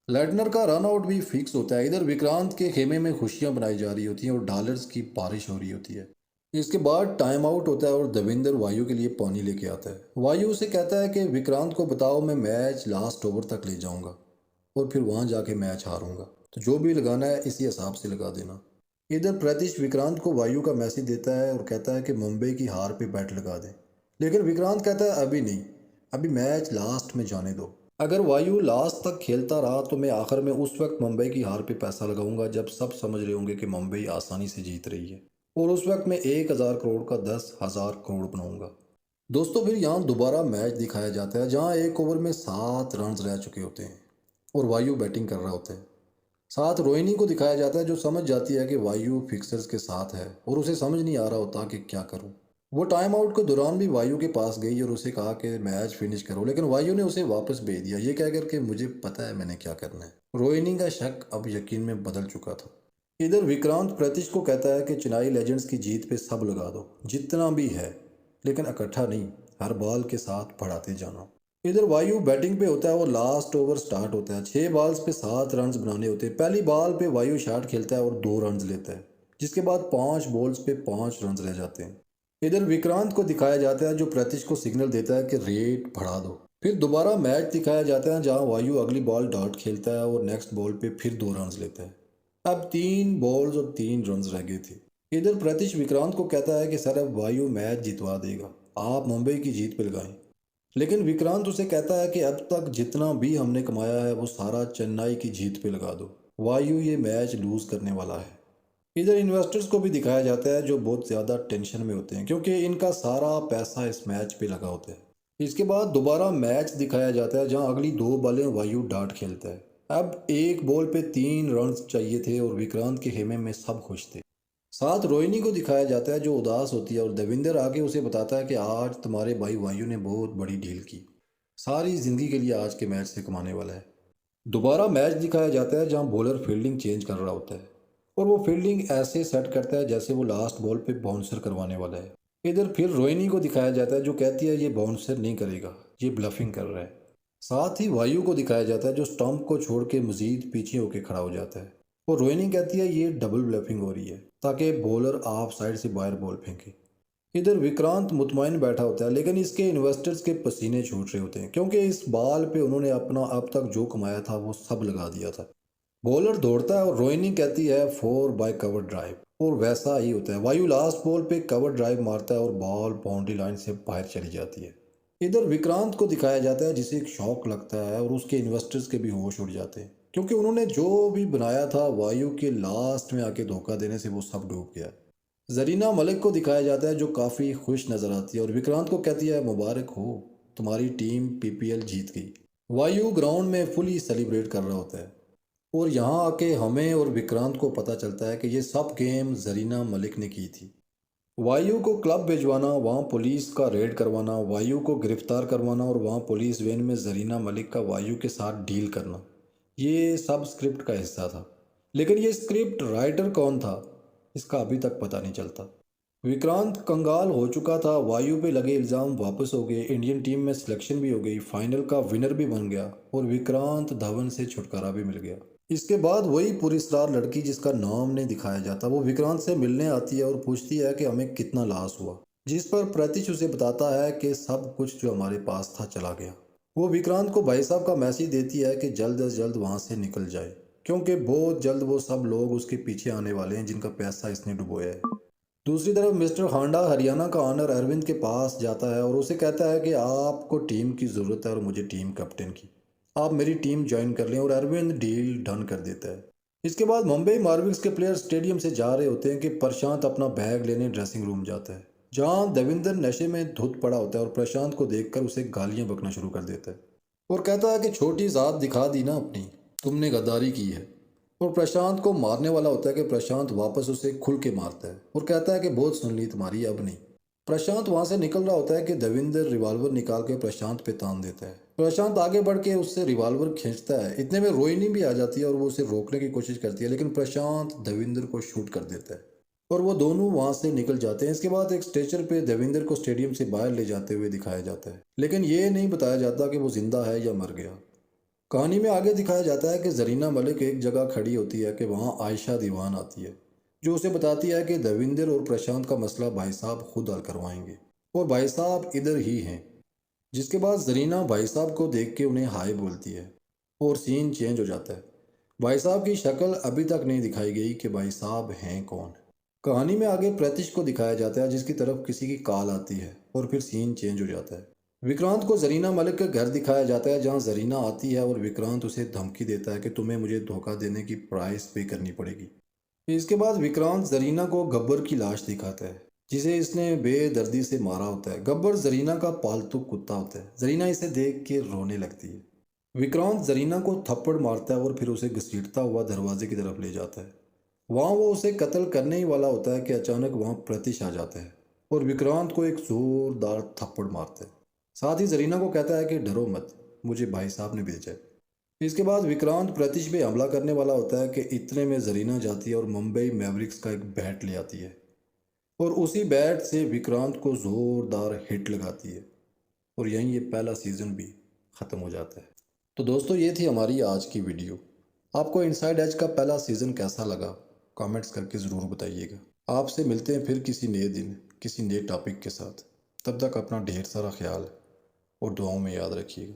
लेटनर का रन आउट भी फिक्स होता है। इधर विक्रांत के खेमे में खुशियां बनाई जा रही होती हैं और डॉलर्स की बारिश हो रही होती है। इसके बाद टाइम आउट होता है और देविंदर वायु के लिए पानी लेके आता है। वायु उसे कहता है कि विक्रांत को बताओ मैं मैच लास्ट ओवर तक ले जाऊंगा और फिर वहां जाके मैच हारूंगा, तो जो भी लगाना है इसी हिसाब से लगा देना। इधर प्रतीश विक्रांत को वायु का मैसेज देता है और कहता है कि मुंबई की हार पे बैट लगा दें, लेकिन विक्रांत कहता है अभी नहीं, अभी मैच लास्ट में जाने दो। अगर वायु लास्ट तक खेलता रहा तो मैं आखिर में उस वक्त मुंबई की हार पे पैसा लगाऊंगा जब सब समझ रहे होंगे कि मुंबई आसानी से जीत रही है, और उस वक्त मैं 1,000 करोड़ का 10,000 करोड़ बनाऊंगा। दोस्तों फिर यहाँ दोबारा मैच दिखाया जाता है जहाँ एक ओवर में 7 रन रह चुके होते हैं और वायु बैटिंग कर रहा होता है। साथ रोहिणी को दिखाया जाता है जो समझ जाती है कि वायु फिक्सर्स के साथ है और उसे समझ नहीं आ रहा होता कि क्या करूं। वो टाइम आउट के दौरान भी वायु के पास गई और उसे कहा कि मैच फिनिश करो, लेकिन वायु ने उसे वापस भेज दिया ये कहकर के मुझे पता है मैंने क्या करना है। रोहिणी का शक अब यकीन में बदल चुका था। इधर विक्रांत प्रतीश को कहता है कि चेन्नई लेजेंड्स की जीत पे सब लगा दो जितना भी है, लेकिन इकट्ठा नहीं, हर बॉल के साथ बढ़ाते जाना। इधर वायु बैटिंग पे होता है और लास्ट ओवर स्टार्ट होता है। 6 बॉल्स पे 7 रन बनाने होते हैं। पहली बॉल पे वायु शॉट खेलता है और 2 रन लेता है, जिसके बाद 5 बॉल्स पे 5 रन रह जाते हैं। इधर विक्रांत को दिखाया जाता है जो प्रतीश को सिग्नल देता है कि रेट बढ़ा दो। फिर दोबारा मैच दिखाया जाता है जहां वायु अगली बॉल डॉट खेलता है और नेक्स्ट बॉल पे फिर 2 रन लेता है। अब 3 बॉल्स और 3 रन रह गए थे। इधर प्रतीश विक्रांत को कहता है कि सर अब वायु मैच जितवा देगा, आप मुंबई की जीत पे लगाएं। लेकिन विक्रांत उसे कहता है कि अब तक जितना भी हमने कमाया है वो सारा चेन्नई की जीत पे लगा दो, वायु ये मैच लूज करने वाला है। इधर इन्वेस्टर्स को भी दिखाया जाता है जो बहुत ज़्यादा टेंशन में होते हैं क्योंकि इनका सारा पैसा इस मैच पे लगा होता है। इसके बाद दोबारा मैच दिखाया जाता है जहां अगली 2 बॉलें वायु डार्ट खेलता है। अब एक बॉल पे 3 रन चाहिए थे और विक्रांत के खेमे में सब खुश थे। साथ रोहिणी को दिखाया जाता है जो उदास होती है और देविंदर आके उसे बताता है कि आज तुम्हारे भाई वायु ने बहुत बड़ी डील की, सारी जिंदगी के लिए आज के मैच से कमाने वाला है। दोबारा मैच दिखाया जाता है जहां बॉलर फील्डिंग चेंज कर रहा होता है और वो फील्डिंग ऐसे सेट करता है जैसे वो लास्ट बॉल पे बाउंसर करवाने वाला है। इधर फिर रोहिणी को दिखाया जाता है जो कहती है ये बाउंसर नहीं करेगा, ये ब्लफिंग कर रहा है। साथ ही वायु को दिखाया जाता है जो स्टंप को छोड़ के मजीद पीछे होकर खड़ा हो जाता है और रोहिणी कहती है ये डबल ब्लफिंग हो रही है ताकि बॉलर ऑफ साइड से बाहर बॉल फेंके। इधर विक्रांत मुतमईन बैठा होता है लेकिन इसके इन्वेस्टर्स के पसीने छूट रहे होते हैं क्योंकि इस बॉल पे उन्होंने अपना अब तक जो कमाया था वो सब लगा दिया था। बॉलर दौड़ता है और रोहिणी कहती है 4 बाय कवर ड्राइव और वैसा ही होता है। वायु लास्ट बॉल पे कवर ड्राइव मारता है और बॉल बाउंड्री लाइन से बाहर चली जाती है। इधर विक्रांत को दिखाया जाता है जिसे एक शॉक लगता है और उसके इन्वेस्टर्स के भी होश उड़ जाते हैं क्योंकि उन्होंने जो भी बनाया था वायु के लास्ट में आके धोखा देने से वो सब डूब गया। जरीना मलिक को दिखाया जाता है जो काफ़ी खुश नज़र आती है और विक्रांत को कहती है मुबारक हो, तुम्हारी टीम पीपीएल जीत गई। वायु ग्राउंड में फुली सेलिब्रेट कर रहा होता है और यहाँ आके हमें और विक्रांत को पता चलता है कि ये सब गेम जरीना मलिक ने की थी। वायु को क्लब भिजवाना, वहाँ पुलिस का रेड करवाना, वायु को गिरफ्तार करवाना और वहाँ पुलिस वैन में जरीना मलिक का वायु के साथ डील करना, ये सब स्क्रिप्ट का हिस्सा था। लेकिन ये स्क्रिप्ट राइटर कौन था इसका अभी तक पता नहीं चलता। विक्रांत कंगाल हो चुका था, वायु पे लगे इल्ज़ाम वापस हो गए, इंडियन टीम में सिलेक्शन भी हो गई, फाइनल का विनर भी बन गया और विक्रांत धवन से छुटकारा भी मिल गया। इसके बाद वही पुरस्कार लड़की जिसका नाम नहीं दिखाया जाता वो विक्रांत से मिलने आती है और पूछती है कि हमें कितना लॉस हुआ, जिस पर प्रतीश उसे बताता है कि सब कुछ जो हमारे पास था चला गया। वो विक्रांत को भाई साहब का मैसेज देती है कि जल्द अज जल्द वहाँ से निकल जाए क्योंकि बहुत जल्द वो सब लोग उसके पीछे आने वाले हैं जिनका पैसा इसने डुबोया है। दूसरी तरफ मिस्टर हांडा हरियाणा का ऑनर अरविंद के पास जाता है और उसे कहता है कि आपको टीम की ज़रूरत है और मुझे टीम कैप्टन की, आप मेरी टीम ज्वाइन कर लें और अरविंद डील डन कर देता है। इसके बाद मुंबई मार्विल्स के प्लेयर स्टेडियम से जा रहे होते हैं कि प्रशांत अपना बैग लेने ड्रेसिंग रूम जाता है जहां देविंदर नशे में धुत पड़ा होता है और प्रशांत को देखकर उसे गालियां बकना शुरू कर देता है और कहता है कि छोटी ज़ात दिखा दी ना अपनी, तुमने गद्दारी की है। और प्रशांत को मारने वाला होता है कि प्रशांत वापस उसे खुल के मारता है और कहता है कि बहुत सुन ली तुम्हारी, अब नहीं। प्रशांत वहां से निकल रहा होता है कि देविंदर रिवॉल्वर निकाल के प्रशांत पे तान देता है। प्रशांत आगे बढ़ के उससे रिवॉल्वर खींचता है, इतने में रोहिणी भी आ जाती है और वो उसे रोकने की कोशिश करती है लेकिन प्रशांत देविंदर को शूट कर देता है और वो दोनों वहां से निकल जाते हैं। इसके बाद एक स्ट्रेचर पे देविंदर को स्टेडियम से बाहर ले जाते हुए दिखाया जाता है लेकिन ये नहीं बताया जाता कि वो जिंदा है या मर गया। कहानी में आगे दिखाया जाता है कि जरीना मलिक एक जगह खड़ी होती है कि वहाँ आयशा दीवान आती है जो उसे बताती है कि देविंदर और प्रशांत का मसला भाई साहब खुद हल करवाएंगे और भाई साहब इधर ही हैं। जिसके बाद जरीना भाई साहब को देख के उन्हें हाय बोलती है और सीन चेंज हो जाता है। भाई साहब की शक्ल अभी तक नहीं दिखाई गई कि भाई साहब हैं कौन। कहानी में आगे प्रतीश को दिखाया जाता है जिसकी तरफ किसी की कॉल आती है और फिर सीन चेंज हो जाता है। विक्रांत को जरीना मलिक का घर दिखाया जाता है जहां जरीना आती है और विक्रांत उसे धमकी देता है कि तुम्हें मुझे धोखा देने की प्राइस पे करनी पड़ेगी। इसके बाद विक्रांत जरीना को गब्बर की लाश दिखाता है जिसे इसने बेदर्दी से मारा होता है। गब्बर जरीना का पालतू कुत्ता होता है। जरीना इसे देख के रोने लगती है। विक्रांत जरीना को थप्पड़ मारता है और फिर उसे घसीटता हुआ दरवाजे की तरफ ले जाता है। वहाँ वो उसे कत्ल करने ही वाला होता है कि अचानक वहाँ प्रतीश आ जाता है और विक्रांत को एक जोरदार थप्पड़ मारता है। साथ ही जरीना को कहता है कि डरो मत, मुझे भाई साहब ने भेजा है। इसके बाद विक्रांत प्रतीश पे हमला करने वाला होता है कि इतने में जरीना जाती है और मुंबई मैवरिक्स का एक बैट ले आती है और उसी बैट से विक्रांत को ज़ोरदार हिट लगाती है और यहीं ये पहला सीज़न भी ख़त्म हो जाता है। तो दोस्तों ये थी हमारी आज की वीडियो। आपको इनसाइड एज का पहला सीज़न कैसा लगा कमेंट्स करके ज़रूर बताइएगा। आपसे मिलते हैं फिर किसी नए दिन किसी नए टॉपिक के साथ। तब तक अपना ढेर सारा ख्याल और दुआओं में याद रखिएगा।